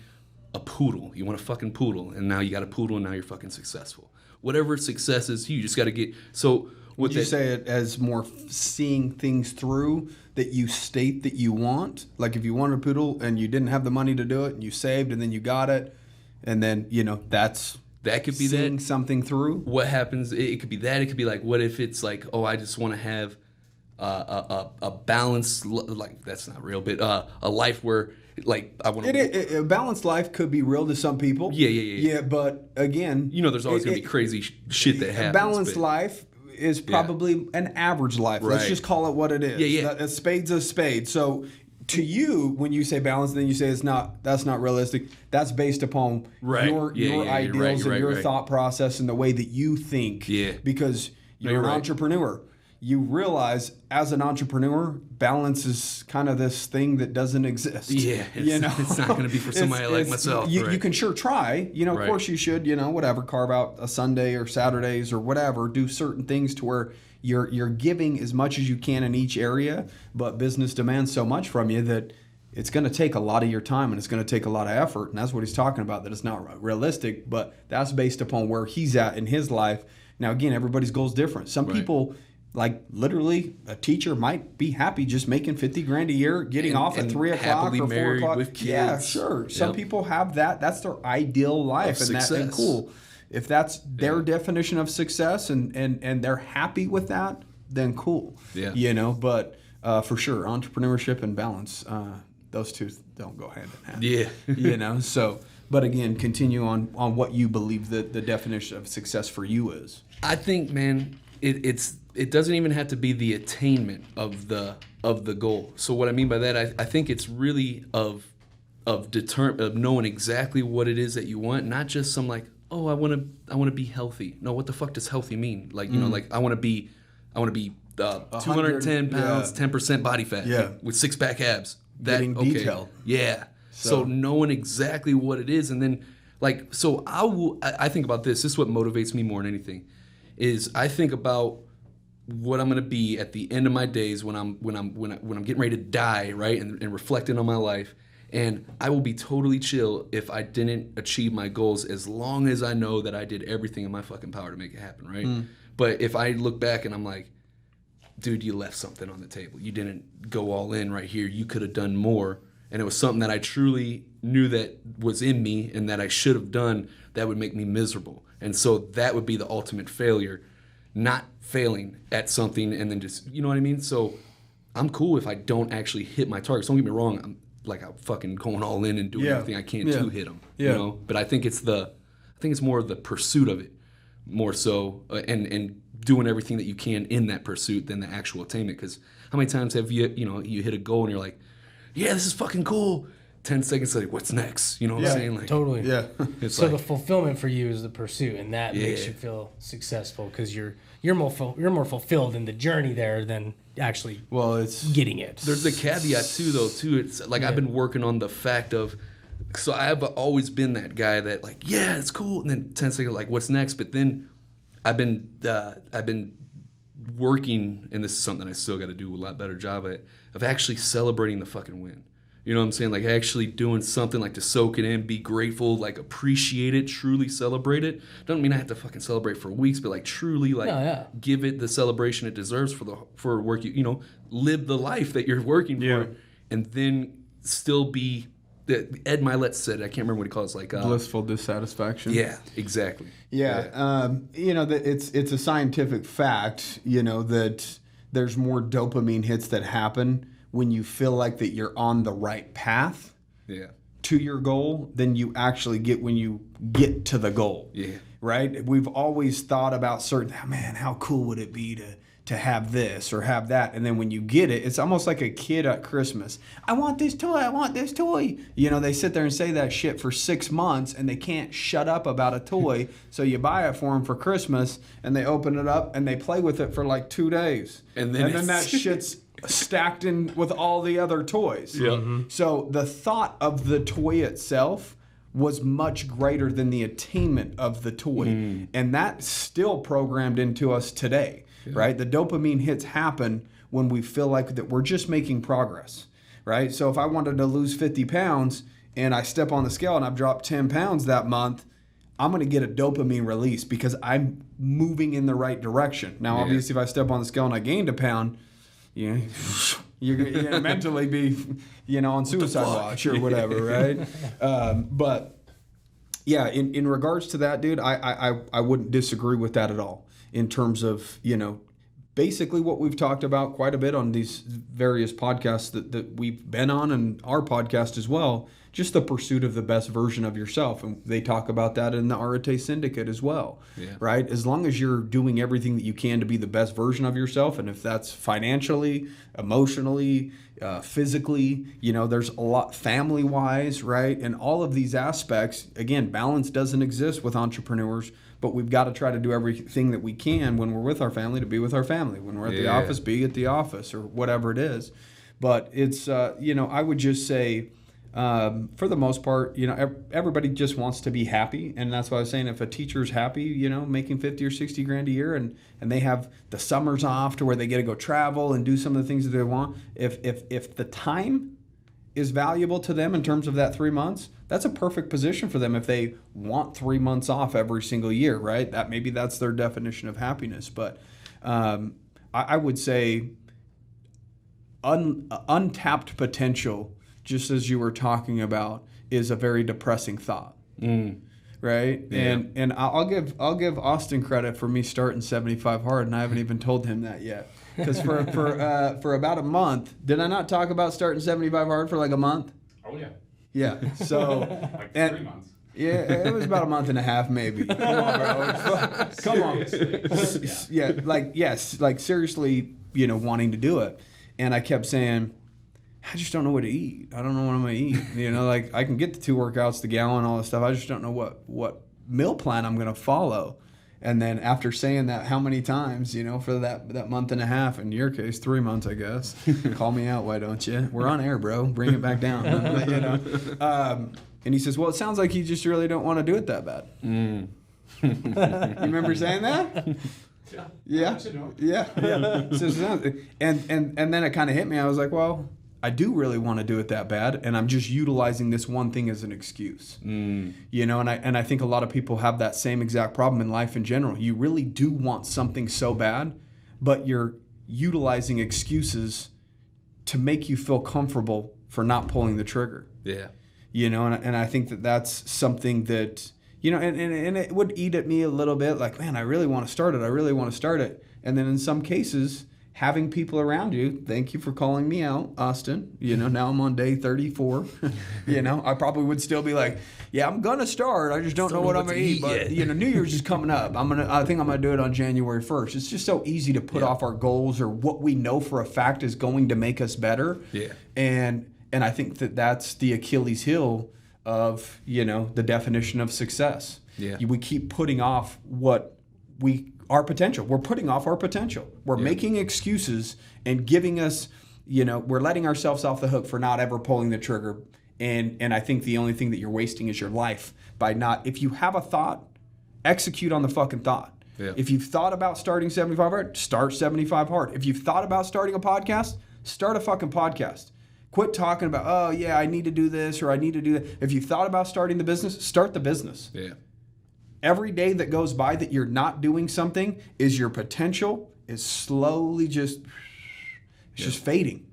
a poodle. You want a fucking poodle, and now you got a poodle, and now you're fucking successful. Whatever success is, you just got to get... So would you say it as more seeing things through that you state that you want? Like if you wanted a poodle and you didn't have the money to do it, and you saved, and then you got it, and then, that's... That could be seeing something through. What happens? It could be that. It could be like, what if it's like, oh, I just want to have a balanced, like that's not real, but a life where like I want to. A balanced life could be real to some people. Yeah. But again, there's always gonna be crazy shit that happens. A balanced life is probably an average life. Right. Let's just call it what it is. Yeah. A spade's a spade. So. To you, when you say balance, then you say that's not realistic. That's based upon your ideals and your thought process and the way that you think. Yeah. Because you're an entrepreneur. You realize as an entrepreneur, balance is kind of this thing that doesn't exist. Yeah. It's not going to be for somebody like myself. You can sure try. Of course you should, whatever, carve out a Sunday or Saturdays or whatever, do certain things to where you're giving as much as you can in each area, but business demands so much from you that it's going to take a lot of your time and it's going to take a lot of effort. And that's what he's talking about, that it's not realistic, but that's based upon where he's at in his life. Now, again, everybody's goal is different. Some people, like literally a teacher might be happy just making 50 grand a year, getting off at 3 o'clock or 4 o'clock. With kids. Yeah, sure. Some people have that. That's their ideal life. And that's cool. If that's their definition of success and they're happy with that, then cool. Yeah. You know, but for sure, entrepreneurship and balance, those two don't go hand in hand. Yeah. You know, so, but again, continue on what you believe that the definition of success for you is. I think, man, it doesn't even have to be the attainment of the goal. So what I mean by that, I think it's really of knowing exactly what it is that you want, not just some like, oh, I want to be healthy. No, what the fuck does healthy mean? Like, you know, like I want to be 210 pounds, 10% body fat, with 6-pack abs. Getting detailed. Yeah. So knowing exactly what it is, and then like, so I think about this. This is what motivates me more than anything, is I think about what I'm gonna be at the end of my days when I'm getting ready to die, right, and reflecting on my life. And I will be totally chill if I didn't achieve my goals, as long as I know that I did everything in my fucking power to make it happen, right? But if I look back and I'm like, dude, you left something on the table. You didn't go all in right here. You could have done more. And it was something that I truly knew that was in me and that I should have done, that would make me miserable. And so that would be the ultimate failure, not failing at something and then just, you know what I mean? So I'm cool if I don't actually hit my targets. Don't get me wrong. I'm fucking going all in and doing everything I can to hit them, you know? But I think it's more of the pursuit of it, more so, and doing everything that you can in that pursuit than the actual attainment. Because how many times have you hit a goal and you're like, yeah, this is fucking cool. 10 seconds later, what's next? You know what I'm saying? Like, totally. Yeah. So the fulfillment for you is the pursuit, and that makes you feel successful because you're more fulfilled in the journey there than actually getting it. There's the caveat too. It's like I've been working on the fact of, so I've always been that guy that like, yeah, it's cool, and then 10 seconds like, what's next? But then I've been working, and this is something I still got to do a lot better job at, of actually celebrating the fucking win. You know what I'm saying? Like actually doing something like to soak it in, be grateful, like appreciate it, truly celebrate it. Doesn't mean I have to fucking celebrate for weeks, but like truly like give it the celebration it deserves for work. You know, live the life that you're working for, and then still be. Ed Milet said, I can't remember what he calls it, like blissful dissatisfaction. Yeah, exactly. Yeah. You know, that it's a scientific fact, you know, that there's more dopamine hits that happen when you feel like that you're on the right path to your goal than you actually get when you get to the goal. Yeah. Right? We've always thought about man, how cool would it be to have this or have that, and then when you get it, it's almost like a kid at Christmas. I want this toy. You know, they sit there and say that shit for 6 months and they can't shut up about a toy. So you buy it for them for Christmas and they open it up and they play with it for like 2 days, and then that shit's stacked in with all the other toys. So the thought of the toy itself was much greater than the attainment of the toy, and that's still programmed into us today. Right? The dopamine hits happen when we feel like that we're just making progress, right? So if I wanted to lose 50 pounds and I step on the scale and I've dropped 10 pounds that month, I'm going to get a dopamine release because I'm moving in the right direction. Now, obviously, if I step on the scale and I gained a pound, you're going to mentally be, on suicide watch or whatever, right? But yeah, in regards to that, dude, I wouldn't disagree with that at all. In terms of, basically what we've talked about quite a bit on these various podcasts that we've been on, and our podcast as well, just the pursuit of the best version of yourself. And they talk about that in the Arete Syndicate as well, right? As long as you're doing everything that you can to be the best version of yourself, and if that's financially, emotionally, physically, there's a lot family-wise, right? And all of these aspects, again, balance doesn't exist with entrepreneurs, but we've got to try to do everything that we can when we're with our family to be with our family. When we're at the office, be at the office, or whatever it is. But it's, I would just say, for the most part, everybody just wants to be happy. And that's why I was saying, if a teacher's happy, making 50 or 60 grand a year, and they have the summers off to where they get to go travel and do some of the things that they want, if the time is valuable to them in terms of that 3 months, that's a perfect position for them if they want 3 months off every single year, right? Maybe that's their definition of happiness. But I would say untapped potential, just as you were talking about, is a very depressing thought. Right? Yeah. And I'll give Austin credit for me starting 75 hard, and I haven't even told him that yet. Because for about a month, did I not talk about starting 75 hard for like a month? Oh yeah. Yeah. So Like 3 months. yeah, it was about a month and a half maybe. Come on, bro. Come on. Yeah, like seriously, wanting to do it. And I kept saying, I just don't know what to eat. I don't know what I'm going to eat. Like I can get the 2 workouts, the gallon, all this stuff. I just don't know what meal plan I'm going to follow. And then after saying that how many times, for that month and a half, in your case, 3 months, I guess. Call me out, why don't you? We're on air, bro. Bring it back down. And he says, well, it sounds like you just really don't want to do it that bad. You remember saying that? Yeah. Yeah. So, and then it kind of hit me. I was like, well, I do really want to do it that bad, and I'm just utilizing this one thing as an excuse. And I think a lot of people have that same exact problem in life in general. You really do want something so bad, but you're utilizing excuses to make you feel comfortable for not pulling the trigger. Yeah. And I think that's something that, and it would eat at me a little bit, like, man, I really want to start it. And then in some cases, having people around you, thank you for calling me out, Austin. Now I'm on day 34. I probably would still be like, yeah, I'm going to start. I just don't know what I'm going to eat. But, New Year's is coming up. I think I'm going to do it on January 1st. It's just so easy to put off our goals or what we know for a fact is going to make us better. Yeah. And I think that's the Achilles heel of, the definition of success. Yeah. We keep putting off our potential. We're putting off our potential. We're making excuses and giving us, we're letting ourselves off the hook for not ever pulling the trigger. And I think the only thing that you're wasting is your life by not, if you have a thought, execute on the fucking thought. Yeah. If you've thought about starting 75 hard, start 75 hard. If you've thought about starting a podcast, start a fucking podcast. Quit talking about, oh yeah, I need to do this or I need to do that. If you've thought about starting the business, start the business. Yeah. Every day that goes by that you're not doing something is your potential is slowly just fading.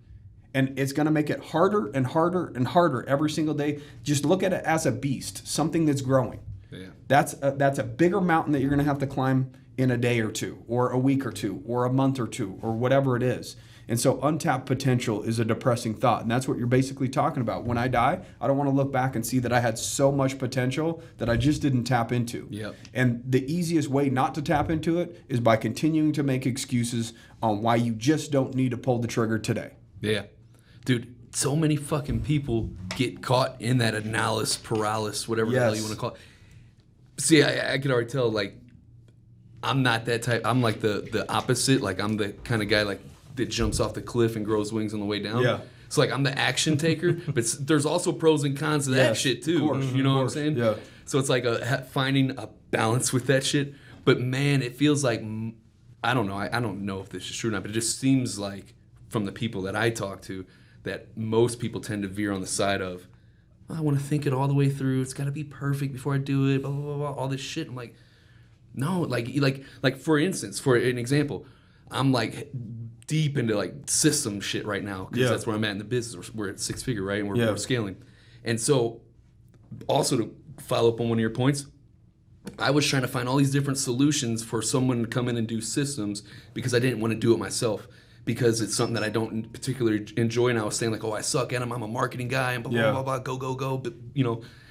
And it's going to make it harder and harder and harder every single day. Just look at it as a beast, something that's growing. Yeah. That's a bigger mountain that you're going to have to climb in a day or two or a week or two or a month or two or whatever it is. And so untapped potential is a depressing thought. And that's what you're basically talking about. When I die, I don't want to look back and see that I had so much potential that I just didn't tap into. Yep. And the easiest way not to tap into it is by continuing to make excuses on why you just don't need to pull the trigger today. Yeah. Dude, so many fucking people get caught in that analysis paralysis, whatever the hell you want to call it. See, I could already tell, like, I'm not that type. I'm like the opposite. Like, I'm the kind of guy, like, that jumps off the cliff and grows wings on the way down. Yeah. So, like, I'm the action taker, but there's also pros and cons to that shit, too. Course, you know what I'm saying? Yeah. So, it's like finding a balance with that shit. But, man, it feels like, I don't know. I don't know if this is true or not, but it just seems like, from the people that I talk to, that most people tend to veer on the side of, I want to think it all the way through. It's got to be perfect before I do it, blah, blah, blah, blah, all this shit. I'm like, no. Like for instance, for an example, I'm, like, deep into, like, system shit right now because that's where I'm at in the business. We're at 6-figure, right? And we're scaling. And so, also to follow up on one of your points, I was trying to find all these different solutions for someone to come in and do systems because I didn't want to do it myself because it's something that I don't particularly enjoy. And I was saying, like, oh, I suck at them. I'm a marketing guy and blah, blah, blah, blah, go, go, go, but,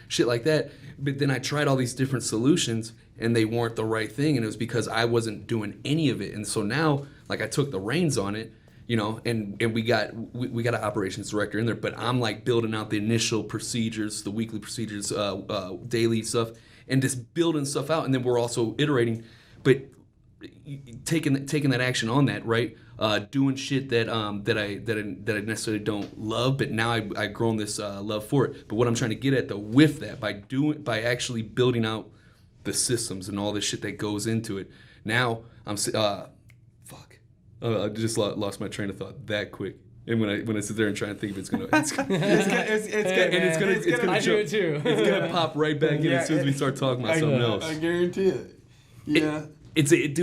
shit like that. But then I tried all these different solutions and they weren't the right thing. And it was because I wasn't doing any of it. And so now, like, I took the reins on it, and we got an operations director in there, but I'm, like, building out the initial procedures, the weekly procedures, daily stuff, and just building stuff out. And then we're also iterating, but taking that action on that, right? Doing shit that I necessarily don't love, but now I've grown this love for it. But what I'm trying to get at, though, with that, by actually building out the systems and all this shit that goes into it, now I'm I just lost my train of thought that quick. And when I sit there and try and think of it, it's gonna pop right back in as soon as we start talking about something else. I guarantee it. Yeah. It's the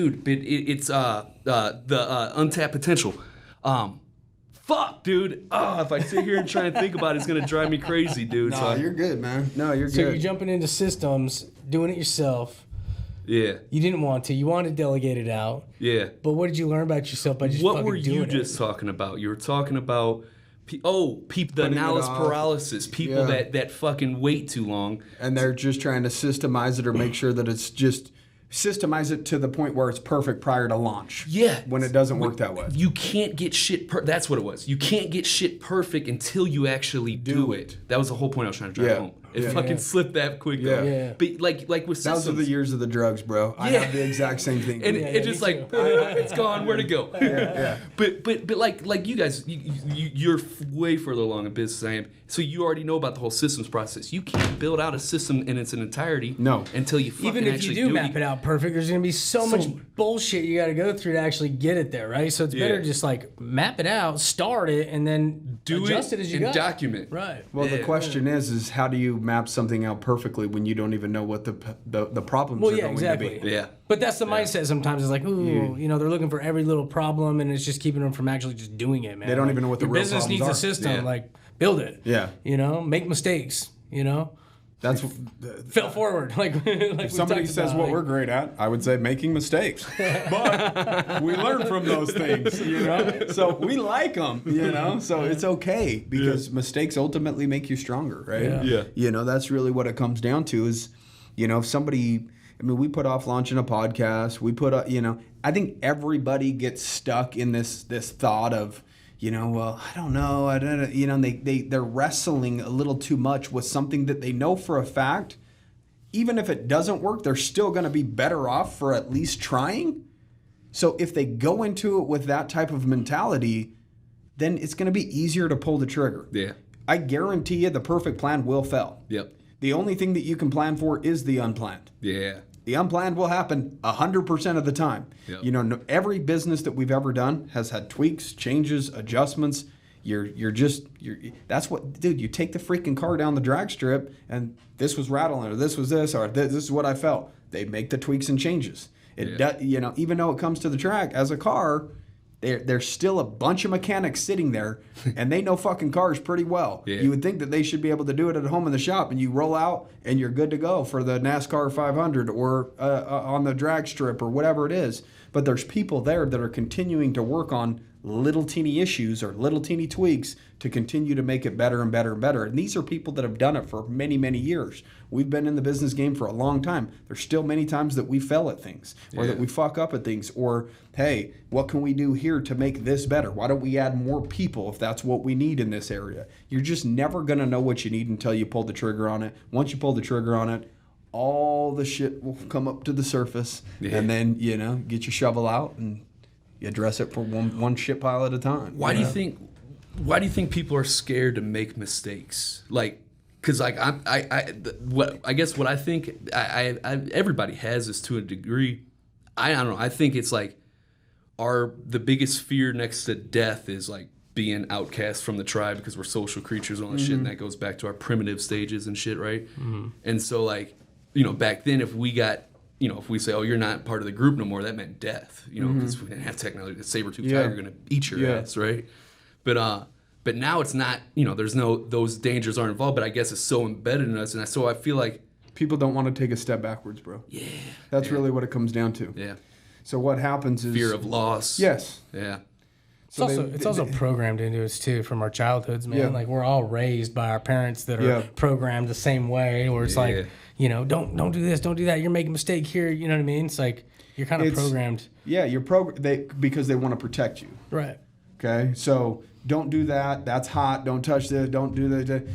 untapped potential. Fuck, dude. If I sit here and try and think about it, it's gonna drive me crazy, dude. No, you're good, man. No, you're So good. you're jumping into systems, doing it yourself. Yeah. You didn't want to. You wanted to delegate it out. Yeah. But what did you learn about yourself by just What fucking were you doing just talking about? You were talking about the analysis off. paralysis. People that fucking wait too long. And they're just trying to systemize it or make sure that it's just systemize it to the point where it's perfect prior to launch. Yeah. When it doesn't work that way. You can't get shit that's what it was. You can't get shit perfect until you actually do it. That was the whole point I was trying to drive home. It fucking slipped that quick though. Yeah. But like with systems. Those are the years of the drugs, bro. I have the exact same thing. And it's just me like it's gone. Where'd it go? But like you guys, you're way further along in business than I am. So you already know about the whole systems process. You can't build out a system in its entirety. No. Until you fucking Even if actually you do map it out perfect, there's going to be so much bullshit you got to go through to actually get it there, right? So it's better just like map it out, start it, and then adjust it as you go. Document. Right. Well, the question is how do you map something out perfectly when you don't even know what the problems are going to be? Yeah. But that's the mindset sometimes. It's like, ooh, they're looking for every little problem, and it's just keeping them from actually just doing it, man. They don't even know what the your real business problems needs are. a system. Yeah. Like, build it. Yeah. Make mistakes. That's Fail forward. Like if somebody says what we're great at, I would say making mistakes. But we learn from those things, So we like them, So it's okay because mistakes ultimately make you stronger, right? Yeah. That's really what it comes down to is, if somebody, we put off launching a podcast. We put, I think everybody gets stuck in this thought of, well, I don't know. They're wrestling a little too much with something that they know for a fact. Even if it doesn't work, they're still going to be better off for at least trying. So if they go into it with that type of mentality, then it's going to be easier to pull the trigger. Yeah. I guarantee you the perfect plan will fail. Yep. The only thing that you can plan for is the unplanned. Yeah. The unplanned will happen 100% of the time. Yep. Every business that we've ever done has had tweaks, changes, adjustments. That's what, dude, you take the freaking car down the drag strip and this was rattling or this was this or this is what I felt. They make the tweaks and changes. Even though it comes to the track as a car, there's still a bunch of mechanics sitting there and they know fucking cars pretty well. Yeah. You would think that they should be able to do it at home in the shop and you roll out and you're good to go for the NASCAR 500 or on the drag strip or whatever it is. But there's people there that are continuing to work on little teeny issues or little teeny tweaks to continue to make it better and better and better. And these are people that have done it for many, many years. We've been in the business game for a long time. There's still many times that we fail at things or that we fuck up at things or, hey, what can we do here to make this better? Why don't we add more people if that's what we need in this area? You're just never going to know what you need until you pull the trigger on it. Once you pull the trigger on it, all the shit will come up to the surface and then, get your shovel out and you address it for one shit pile at a time. Why do you think people are scared to make mistakes? Like, because like I guess what I think everybody has this to a degree. I don't know. I think it's like the biggest fear next to death is like being outcast from the tribe because we're social creatures and all that shit, and that goes back to our primitive stages and shit, right? And so like, back then if we got, if we say, oh, you're not part of the group no more, that meant death, because we didn't have technology. The saber-toothed tiger going to eat your ass, right? But now it's not, there's those dangers aren't involved, but I guess it's so embedded in us. And so I feel like people don't want to take a step backwards, bro. Yeah. That's really what it comes down to. Yeah. So what happens is fear of loss. Yes. Yeah. It's also programmed into us too from our childhoods, man. Yeah. Like we're all raised by our parents that are programmed the same way, where it's like, don't do this, don't do that. You're making a mistake here. You know what I mean? It's like you're kind of programmed. Yeah, you're because they want to protect you. Right. Okay. So don't do that. That's hot. Don't touch this. Don't do that.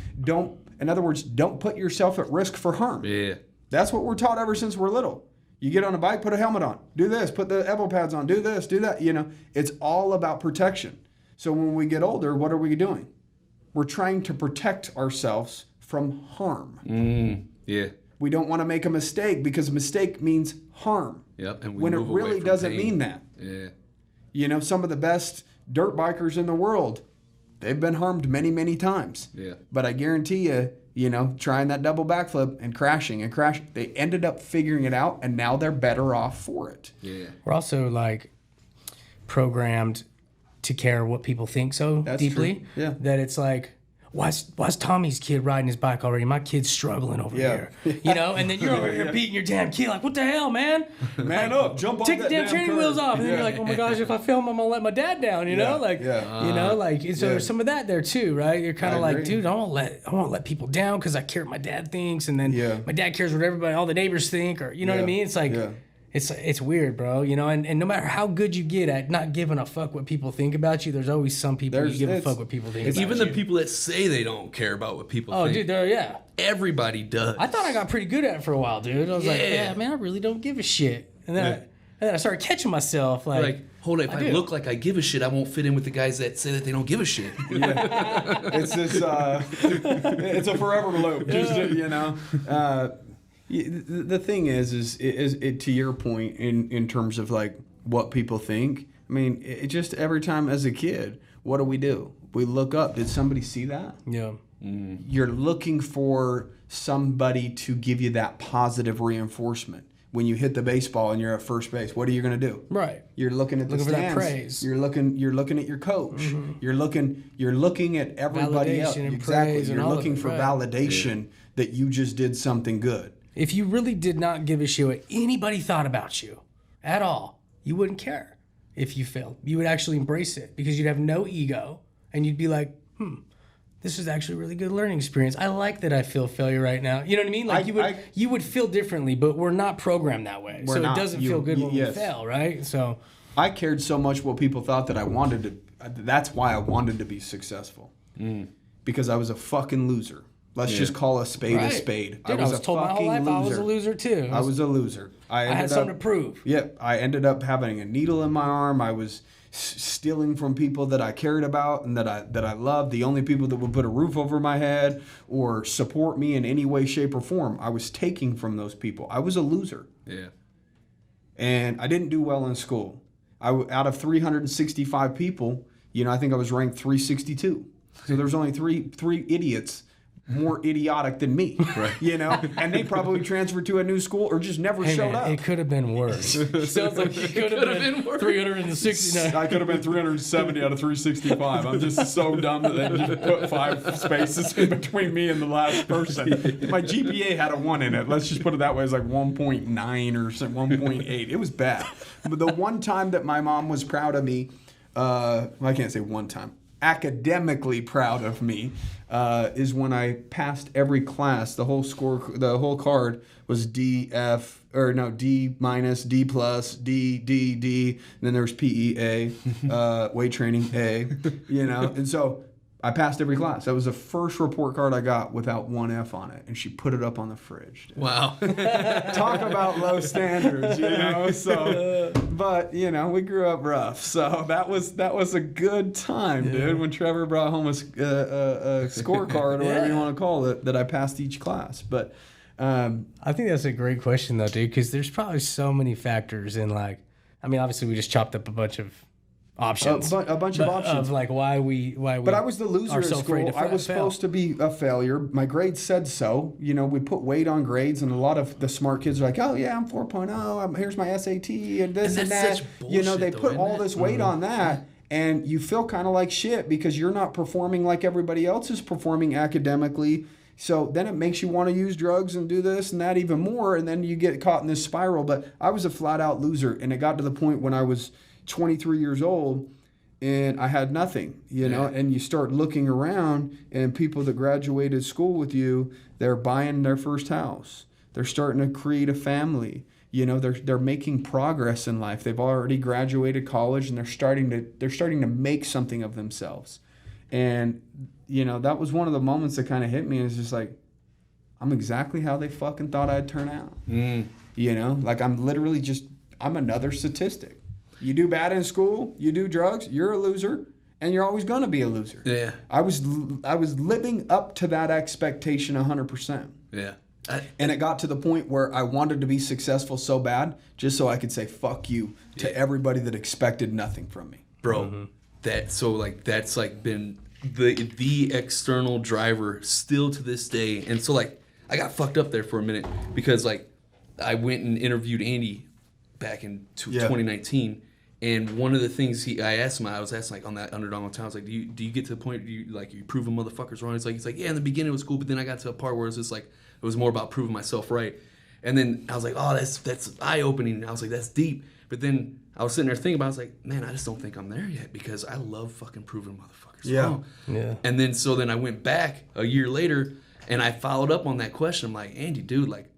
In other words, don't put yourself at risk for harm. Yeah. That's what we're taught ever since we're little. You get on a bike, put a helmet on. Do this, put the elbow pads on. Do this, do that. It's all about protection. So when we get older, what are we doing? We're trying to protect ourselves from harm. Yeah. We don't want to make a mistake because mistake means harm. Yep. And when it really doesn't mean that. Yeah. Some of the best dirt bikers in the world they've been harmed many, many times. Yeah. But I guarantee you, trying that double backflip and crashing, they ended up figuring it out, and now they're better off for it. Yeah. We're also like programmed to care what people think so deeply. True. Yeah. That it's like, why's Tommy's kid riding his bike already? My kid's struggling over here. And then you're over here beating your damn kid like, what the hell, man? Man up, jump on Take that the damn training wheels off. And then Yeah. you're like, oh my gosh, if I film, I'm gonna let my dad down, you know? Like, so there's some of that there too, right? You're kind of like, agree. dude, I won't let people down because I care what my dad thinks, and then my dad cares what all the neighbors think, or you know what I mean? It's like, it's weird, bro. And no matter how good you get at not giving a fuck what people think about you, there's always some people you give a fuck what people think about Even you. the people that say they don't care about what people Oh, think. dude, Everybody does. I thought I got pretty good at it for a while, dude. I was like, yeah, man, I really don't give a shit. And then I started catching myself like hold on, if I look like I give a shit, I won't fit in with the guys that say that they don't give a shit. It's this, it's a forever loop. Just, the thing is to your point in terms of like what people think. I mean, it just every time as a kid, what do? We look up. Did somebody see that? Yeah. You're looking for somebody to give you that positive reinforcement. When you hit the baseball and you're at first base, what are you going to do? Right. You're looking at the Looking for that stands. praise. You're looking at your coach. You're looking at everybody else. Validation and Exactly. praise and You're all of looking it, for right. validation that you just did something good. If you really did not give a shit what anybody thought about you at all, you wouldn't care if you failed. You would actually embrace it because you'd have no ego and you'd be like, this is actually a really good learning experience. I like that I feel failure right now. You know what I mean? Like you would feel differently, but we're not programmed that way. So it doesn't feel good when we fail, right? So I cared so much what people thought that I wanted to. That's why I wanted to be successful. Because I was a fucking loser. Let's just call a spade a spade. Dude, I was told my whole life I was a loser too. I was a loser. I had something to prove. Yep. I ended up having a needle in my arm. I was stealing from people that I cared about and that I loved. The only people that would put a roof over my head or support me in any way, shape, or form, I was taking from those people. I was a loser. Yeah. And I didn't do well in school. Out of 365 people, I think I was ranked 362. So there's only three idiots more idiotic than me, right? And they probably transferred to a new school or just never showed up. It could have been worse. Sounds like it could have been worse. 369. I could have been 370 out of 365. I'm just so dumb that they just put 5 spaces in between me and the last person. My GPA had a 1 in it. Let's just put it that way. It's like 1.9 or 1.8. It was bad. But the one time that my mom was proud of me, I can't say one time, academically proud of me, is when I passed every class. The whole card was D, F, or no, D minus, D plus, D, and then there was PE, A, weight training, A, and so I passed every class. That was the first report card I got without 1 F on it, and she put it up on the fridge. Dude. Wow. Talk about low standards, So, but we grew up rough, so that was a good time, dude. When Trevor brought home a scorecard or whatever you want to call it, that I passed each class. But I think that's a great question though, dude, because there's probably so many factors in obviously we just chopped up a bunch of options. A bunch of options. Of like why we. But I was the loser at school. I was supposed to be a failure. My grades said so. We put weight on grades, and a lot of the smart kids are like, oh yeah, I'm 4.0. Here's my SAT and this and that. Such bullshit, they put all this weight on that, and you feel kind of like shit because you're not performing like everybody else is performing academically. So then it makes you want to use drugs and do this and that even more, and then you get caught in this spiral. But I was a flat out loser, and it got to the point when I was 23 years old and I had nothing, and you start looking around and people that graduated school with you, they're buying their first house. They're starting to create a family. They're making progress in life. They've already graduated college and they're starting to make something of themselves. And, that was one of the moments that kind of hit me. It's just like, I'm exactly how they fucking thought I'd turn out. Like I'm another statistic. You do bad in school, you do drugs, you're a loser, and you're always going to be a loser. Yeah. I was living up to that expectation 100%. Yeah. And it got to the point where I wanted to be successful so bad just so I could say fuck you to everybody that expected nothing from me. Bro, that's been the external driver still to this day. And so like I got fucked up there for a minute because like I went and interviewed Andy back in 2019. And one of the things I asked him, I was asking like on that Underdog Empowerment, I was like, do you get to the point you proving motherfuckers wrong? He's like, yeah, in the beginning it was cool, but then I got to a part where it was just like it was more about proving myself right. And then I was like, oh, that's eye opening. I was like, that's deep. But then I was sitting there thinking about it, I was like, man, I just don't think I'm there yet because I love fucking proving motherfuckers wrong. Yeah. And then I went back a year later and I followed up on that question. I'm like, Andy, dude, like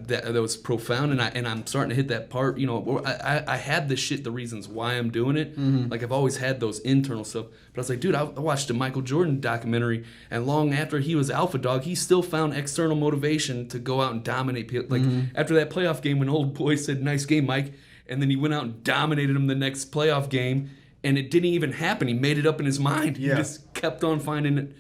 that was profound, and I'm starting to hit that part. You know, where I had this shit, the reasons why I'm doing it. Mm-hmm. Like I've always had those internal stuff, but I was like, dude, I watched a Michael Jordan documentary, and long after he was alpha dog, he still found external motivation to go out and dominate people. Like after that playoff game, when old boy said, "Nice game, Mike," and then he went out and dominated him the next playoff game, and it didn't even happen. He made it up in his mind. Yeah. He just kept on finding it.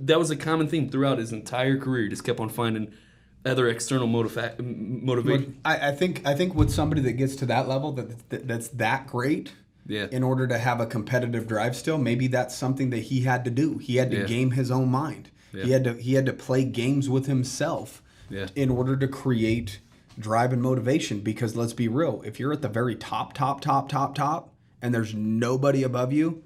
That was a common theme throughout his entire career. He just kept on finding other external motivation. I think with somebody that gets to that level that's that great, in order to have a competitive drive still, maybe that's something that he had to do. He had to game his own mind. Yeah. He had to play games with himself in order to create drive and motivation. Because let's be real, if you're at the very top, and there's nobody above you,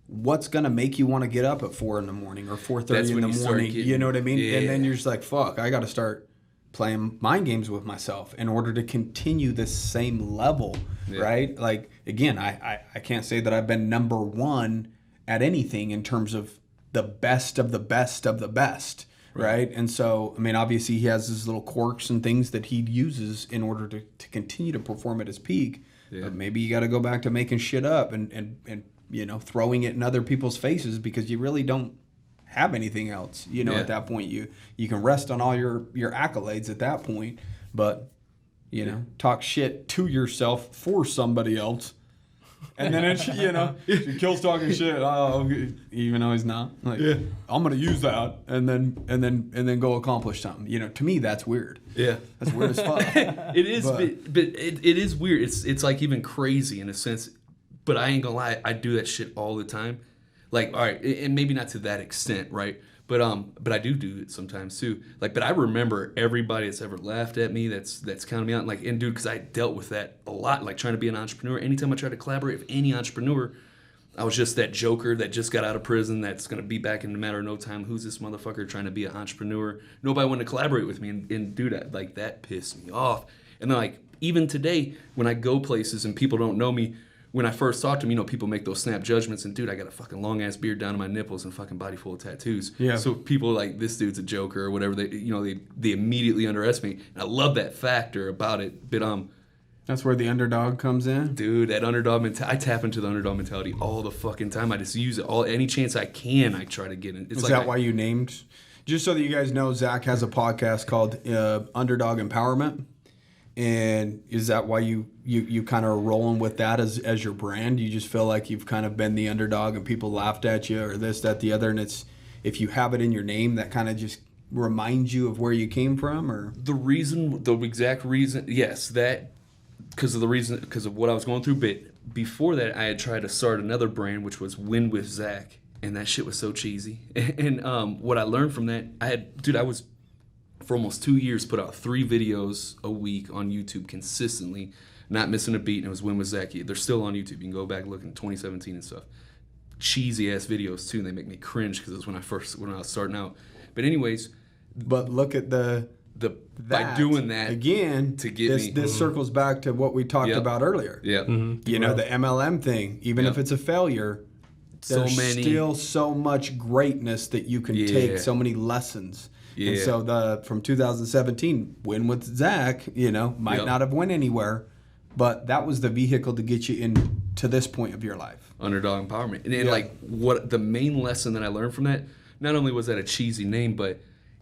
what's gonna make you want to get up at 4 a.m. or 4:30 in the morning? You know what I mean? Yeah. And then you're just like, fuck, I got to start playing mind games with myself in order to continue this same level, right? Like again, I can't say that I've been number one at anything in terms of the best of the best of the best, right? And so, I mean, obviously he has his little quirks and things that he uses in order to continue to perform at his peak. But maybe you got to go back to making shit up and you know, throwing it in other people's faces because you really don't have anything else. You know, at that point, you can rest on all your accolades at that point, but you know, talk shit to yourself for somebody else, and then it's, you know, he kills talking shit. Oh, even though he's not. Like, I'm gonna use that, and then go accomplish something. You know, to me, that's weird. Yeah, that's weird as fuck. It is, but it is weird. It's like even crazy in a sense. But I ain't gonna lie, I do that shit all the time. Like, all right, and maybe not to that extent, right? But I do it sometimes too. Like, but I remember everybody that's ever laughed at me, that's counted me out. Like, and dude, because I dealt with that a lot. Like trying to be an entrepreneur. Anytime I tried to collaborate with any entrepreneur, I was just that joker that just got out of prison that's gonna be back in a matter of no time. Who's this motherfucker trying to be an entrepreneur? Nobody wanted to collaborate with me, and dude, like that pissed me off. And then like even today, when I go places and people don't know me. When I first talk to them, you know, people make those snap judgments, and dude, I got a fucking long ass beard down to my nipples and fucking body full of tattoos. Yeah. So people are like, this dude's a joker or whatever. They, you know, they immediately underestimate. And I love that factor about it. But that's where the underdog comes in, dude. That underdog mentality. I tap into the underdog mentality all the fucking time. I just use it any chance I can. I try to get in. Is that why you named? Just so that you guys know, Zach has a podcast called Underdog Empowerment. And is that why you kind of are rolling with that as your brand? You just feel like you've kind of been the underdog and people laughed at you or this, that, the other, and it's if you have it in your name, that kind of just reminds you of where you came from, or the exact reason, yes, that because of what I was going through. But before that, I had tried to start another brand, which was Win with Zach, and that shit was so cheesy. And what I learned from that, I was. For almost 2 years, put out 3 videos a week on YouTube consistently, not missing a beat, and it was Win with Zach. They're still on YouTube. You can go back and look in 2017 and stuff. Cheesy ass videos too, and they make me cringe because it was when I was starting out. But anyways, but look at by doing that again to get me. This circles back to what we talked about earlier. Yeah, you know, the MLM thing. Even if it's a failure, there's still so much greatness that you can take. So many lessons. Yeah. And so from 2017, Win with Zach, you know, might not have went anywhere, but that was the vehicle to get you to this point of your life. Underdog Empowerment. And like what the main lesson that I learned from that, not only was that a cheesy name, but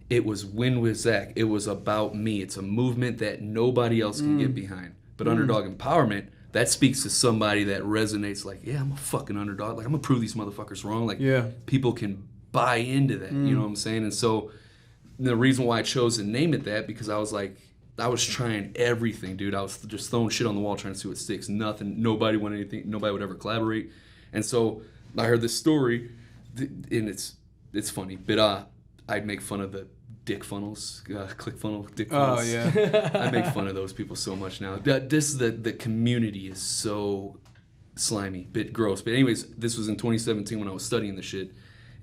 it was Win with Zach. It was about me. It's a movement that nobody else can get behind. But Underdog Empowerment, that speaks to somebody that resonates like, yeah, I'm a fucking underdog. Like, I'm going to prove these motherfuckers wrong. Like, people can buy into that. You know what I'm saying? And so the reason why I chose to name it that, because I was trying everything, dude. I was just throwing shit on the wall trying to see what sticks. Nothing. Nobody wanted anything. Nobody would ever collaborate. And so I heard this story, and it's funny, but I'd make fun of the dick funnels, click funnel, dick funnels. Oh, yeah. I make fun of those people so much now. The community is so slimy, bit gross. But anyways, this was in 2017 when I was studying the shit.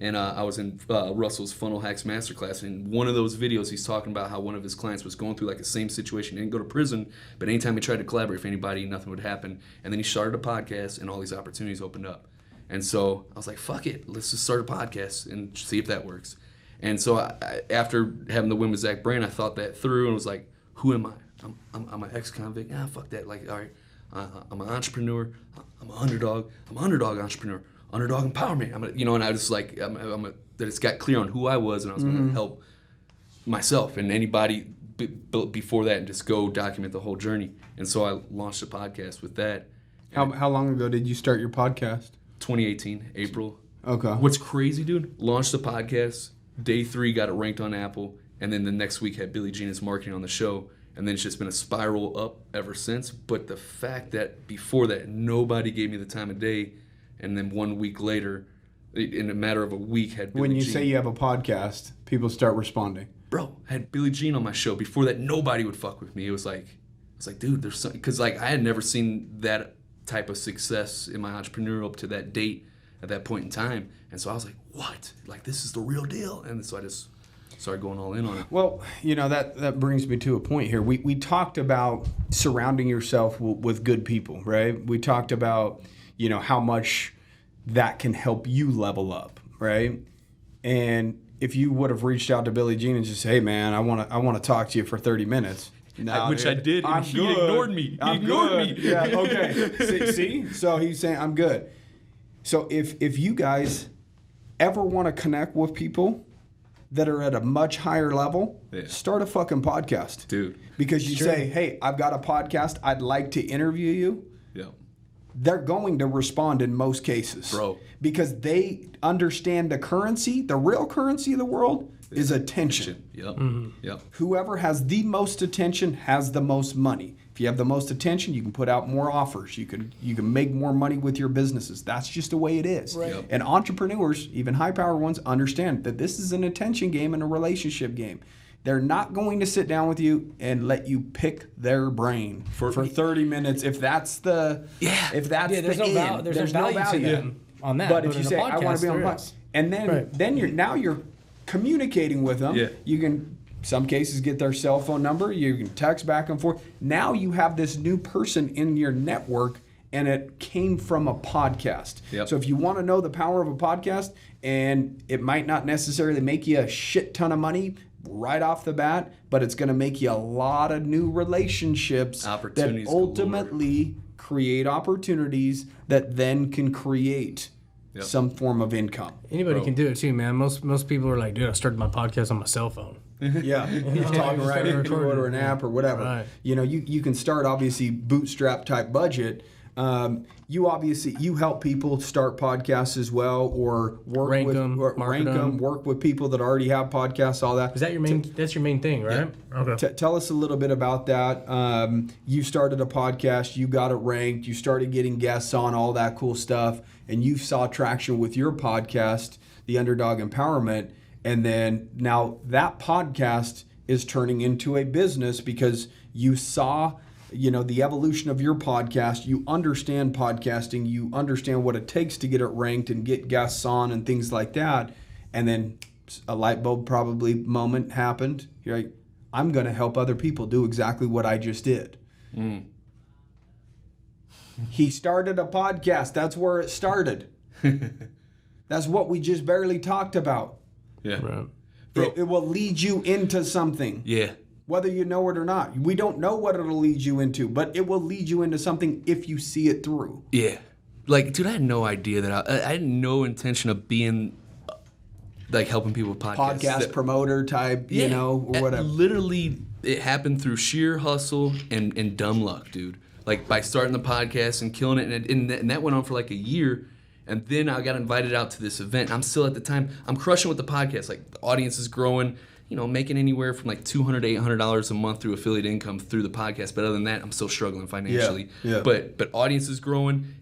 And I was in Russell's Funnel Hacks Masterclass. And in one of those videos, he's talking about how one of his clients was going through like the same situation. He didn't go to prison, but anytime he tried to collaborate with anybody, nothing would happen. And then he started a podcast, and all these opportunities opened up. And so I was like, fuck it, let's just start a podcast and see if that works. And so I, after having the win with Zach Brand, I thought that through and was like, who am I? I'm an ex-convict. Fuck that. Like, all right, I'm an entrepreneur. I'm an underdog. I'm an underdog entrepreneur. Underdog Empowerment. And I just like, that it's got clear on who I was, and I was going to help myself and anybody before that, and just go document the whole journey. And so I launched a podcast with that. How long ago did you start your podcast? 2018, April. Okay. What's crazy, dude? Launched the podcast. Day 3 got it ranked on Apple, and then the next week had Billie Jean as marketing on the show, and then it's just been a spiral up ever since. But the fact that before that nobody gave me the time of day, and then 1 week later, in a matter of a week, had Billie When you Jean. say you have a podcast, people start responding. Bro, I had Billie Jean on my show. Before that, nobody would fuck with me. It was like, dude, there's something, because like I had never seen that type of success in my entrepreneurial up to that date at that point in time. And so I was like, what? Like, this is the real deal. And so I just started going all in on it. Well, that brings me to a point here. We talked about surrounding yourself with good people, right? We talked about, how much that can help you level up, right? And if you would have reached out to Billie Jean and just, hey, man, I want to talk to you for 30 minutes. Which I did, and he ignored me. He ignored me. Yeah, okay. See? So he's saying, I'm good. So if you guys ever want to connect with people that are at a much higher level, start a fucking podcast. Dude. Because you say, hey, I've got a podcast. I'd like to interview you. Yeah. They're going to respond in most cases. Bro. Because they understand the currency, the real currency of the world is attention. Yep. Mm-hmm. Yep. Whoever has the most attention has the most money. If you have the most attention, you can put out more offers. You can make more money with your businesses. That's just the way it is. Right. Yep. And entrepreneurs, even high-powered ones, understand that this is an attention game and a relationship game. They're not going to sit down with you and let you pick their brain for 30 minutes if that's the there's the no end. there's no value to them on that. But if you in a say I want to be on there podcast, is. and then you're communicating with them. Yeah. You can some cases get their cell phone number. You can text back and forth. Now you have this new person in your network, and it came from a podcast. Yep. So if you want to know the power of a podcast, and it might not necessarily make you a shit ton of money right off the bat, but it's going to make you a lot of new relationships Opportunities that ultimately create opportunities that then can create some form of income. Anybody can do it too, man. Most people are like, dude, I started my podcast on my cell phone. Yeah, he's talking right into it or an app or whatever. Right. You can start obviously bootstrap type budget. You help people start podcasts as well, or Rank them, work with people that already have podcasts, all that. Is that your main? That's your main thing, right? Yeah. Okay. Tell us a little bit about that. You started a podcast, you got it ranked, you started getting guests on, all that cool stuff, and you saw traction with your podcast, the Underdog Empowerment, and then now that podcast is turning into a business because you saw the evolution of your podcast. You understand podcasting, you understand what it takes to get it ranked and get guests on and things like that, and then a light bulb probably moment happened. You're like, I'm going to help other people do exactly what I just did. He started a podcast. That's where it started. That's what we just barely talked about. Yeah. Right. It will lead you into something. Yeah. Whether you know it or not. We don't know what it'll lead you into, but it will lead you into something if you see it through. Yeah. Like, dude, I had no idea that I had no intention of being like helping people with podcasts. Podcast promoter type, or whatever. Literally, it happened through sheer hustle and dumb luck, dude. Like, by starting the podcast and killing it, and that went on for like a year. And then I got invited out to this event. I'm still at the time, I'm crushing with the podcast. Like, the audience is growing, making anywhere from like $200 to $800 a month through affiliate income through the podcast. But other than that, I'm still struggling financially. Yeah. But audience is growing,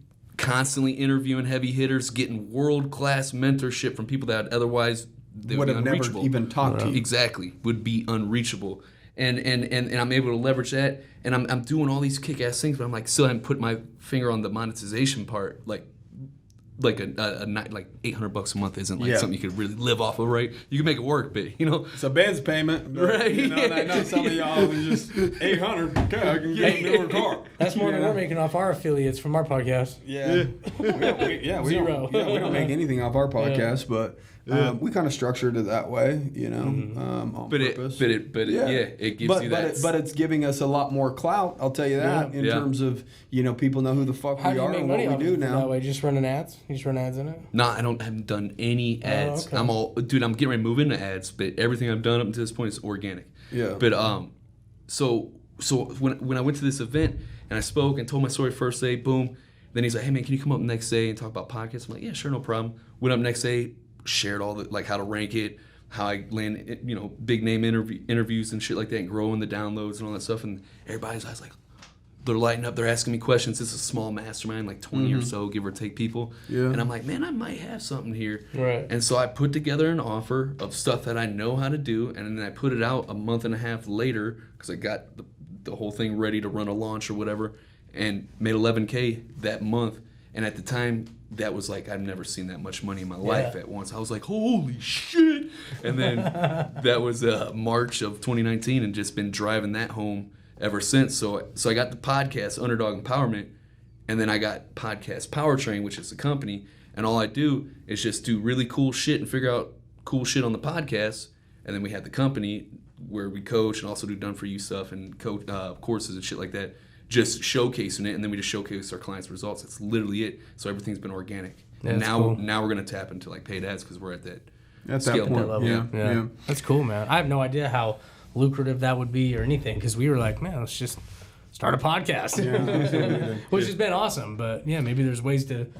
constantly interviewing heavy hitters, getting world-class mentorship from people that otherwise they would be have never unreachable. even talked to you. Exactly, would be unreachable. And I'm able to leverage that, and I'm doing all these kick-ass things, but I'm like still haven't put my finger on the monetization part, like a night, like $800 a month isn't like something you could really live off of, right? You can make it work, but it's a Benz payment, but, right? You know, and I know some of y'all is just $800. Okay, I can get a newer car. That's more than we're making off our affiliates from our podcast. Yeah, we don't make anything off our podcast, but. We kind of structured it that way, you know, on purpose. It gives you that. But it's giving us a lot more clout, I'll tell you that, in terms of, you know, people know who the fuck we are and what we do now. That way, just running ads? You just run ads in it? No, haven't done any ads. Okay. I'm getting ready to move into ads, but everything I've done up to this point is organic. Yeah. But so when I went to this event and I spoke and told my story first day, boom. Then he's like, hey man, can you come up next day and talk about podcasts? I'm like, yeah, sure, no problem. Went up next day. Shared all the, like, how to rank it, how I land, you know, big name interviews and shit like that, and growing the downloads and all that stuff. And everybody's like, they're lighting up, they're asking me questions. It's a small mastermind, like 20 or so, give or take people. Yeah. And I'm like, man, I might have something here. Right. And so I put together an offer of stuff that I know how to do, and then I put it out a month and a half later because I got the whole thing ready to run a launch or whatever, and made $11K that month. And at the time, that was like, I've never seen that much money in my life at once. I was like, holy shit. And then that was March of 2019, and just been driving that home ever since. So I got the podcast, Underdog Empowerment, and then I got Podcast Powertrain, which is the company. And all I do is just do really cool shit and figure out cool shit on the podcast. And then we have the company where we coach and also do done-for-you stuff and courses and shit like that. Just showcasing it, and then we just showcase our clients' results. That's literally it. So everything's been organic. Yeah, now cool. Now we're gonna tap into like paid ads because we're at that scale. That level. Yeah. That's cool, man. I have no idea how lucrative that would be or anything, because we were like, man, let's just start a podcast. Which has been awesome. But yeah, maybe there's ways to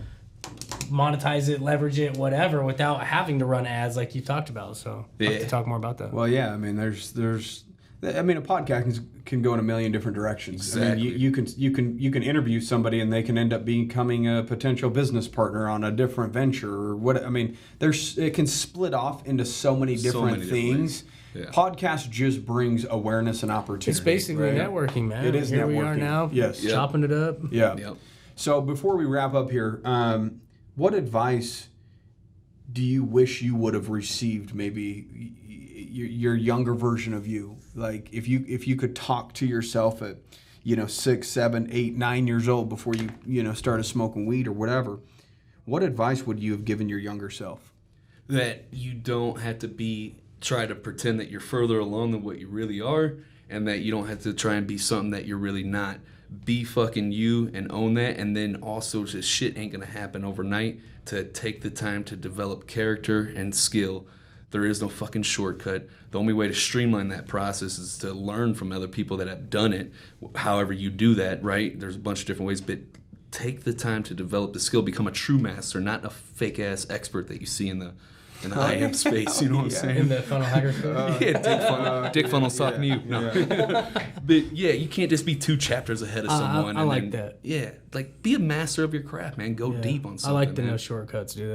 monetize it, leverage it, whatever, without having to run ads like you talked about. So I'll have to talk more about that. Well, yeah, I mean, there's a podcast can go in a million different directions. Exactly. I mean, you can interview somebody and they can end up becoming a potential business partner on a different venture or what. I mean, it can split off into so many different things. Podcast just brings awareness and opportunity. It's basically networking, man. It is Here networking. we are now, chopping it up. Yeah. Yep. So before we wrap up here, what advice do you wish you would have received, maybe your younger version of you? Like if you could talk to yourself at 6, 7, 8, 9 years old before you started smoking weed or whatever, what advice would you have given your younger self? That you don't have to try to pretend that you're further along than what you really are, and that you don't have to try and be something that you're really not. Be fucking you and own that. And then also, just shit ain't gonna happen overnight. To take the time to develop character and skill. There is no fucking shortcut. The only way to streamline that process is to learn from other people that have done it. However you do that, right? There's a bunch of different ways, but take the time to develop the skill. Become a true master, not a fake ass expert that you see in the IM space. You know what I'm saying? In the funnel hacker space. Dick Funnel's talking to you. No. But yeah, you can't just be 2 chapters ahead of someone. I like that. Yeah, like be a master of your craft, man. Go deep on something. I like the no shortcuts, dude.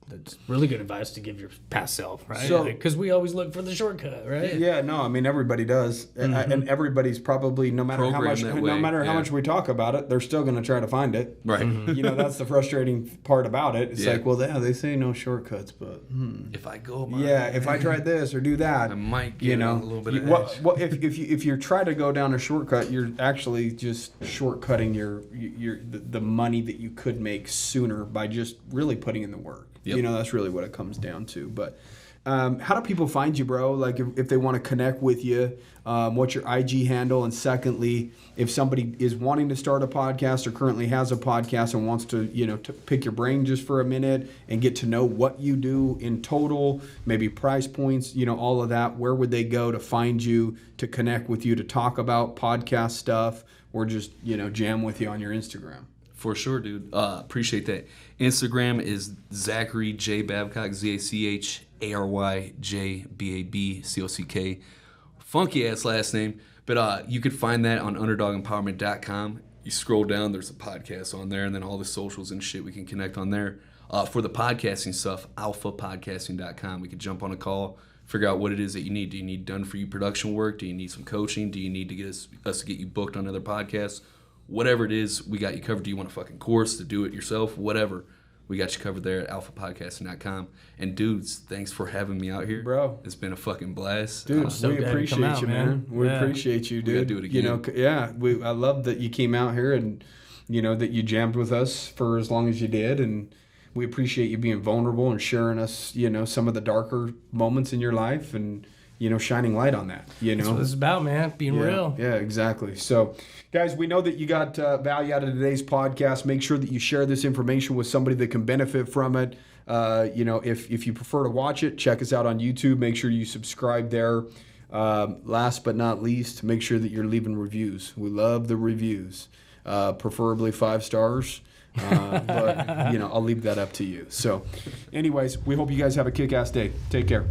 That's really good advice to give your past self, right? So, because we always look for the shortcut, right? Yeah, no, I mean everybody does, and everybody's probably no matter how much we talk about it, they're still going to try to find it. Right. That's the frustrating part about it. It's like, well, they say no shortcuts, but if I go, if I tried this or do that, I might get a little bit of edge. What if you try to go down a shortcut, you're actually just shortcutting the money that you could make sooner by just really putting in the work. Yep. That's really what it comes down to. But how do people find you, bro? Like if they want to connect with you, what's your IG handle? And secondly, if somebody is wanting to start a podcast or currently has a podcast and wants to, to pick your brain just for a minute and get to know what you do in total, maybe price points, all of that, where would they go to find you, to connect with you, to talk about podcast stuff, or just, jam with you on your Instagram? For sure, dude. Appreciate that. Instagram is Zachary J Babcock, ZacharyJBabcock. Funky ass last name. But you could find that on UnderdogEmpowerment.com. you scroll down, there's a podcast on there, and then all the socials and shit, we can connect on there. For the podcasting stuff, alphapodcasting.com. We could jump on a call, figure out what it is that you need. Do you need done for you production work? Do you need some coaching? Do you need to get us to get you booked on other podcasts? Whatever it is, we got you covered. Do you want a fucking course to do it yourself? Whatever. We got you covered there at alphapodcasting.com. And dudes, thanks for having me out here. Bro. It's been a fucking blast. Dude, so we glad to appreciate come out, you, man. man. We appreciate you, dude. We gotta do it again. You know, I love that you came out here and, you know, that you jammed with us for as long as you did. And we appreciate you being vulnerable and sharing us, you know, some of the darker moments in your life and, you know, shining light on that, you know. That's what it's about, man. Being real. Yeah, exactly. So, guys, we know that you got value out of today's podcast. Make sure that you share this information with somebody that can benefit from it. You know, if you prefer to watch it, check us out on YouTube. Make sure you subscribe there. Last but not least, make sure that you're leaving reviews. We love the reviews, preferably 5 stars. But, you know, I'll leave that up to you. So, anyways, we hope you guys have a kick-ass day. Take care.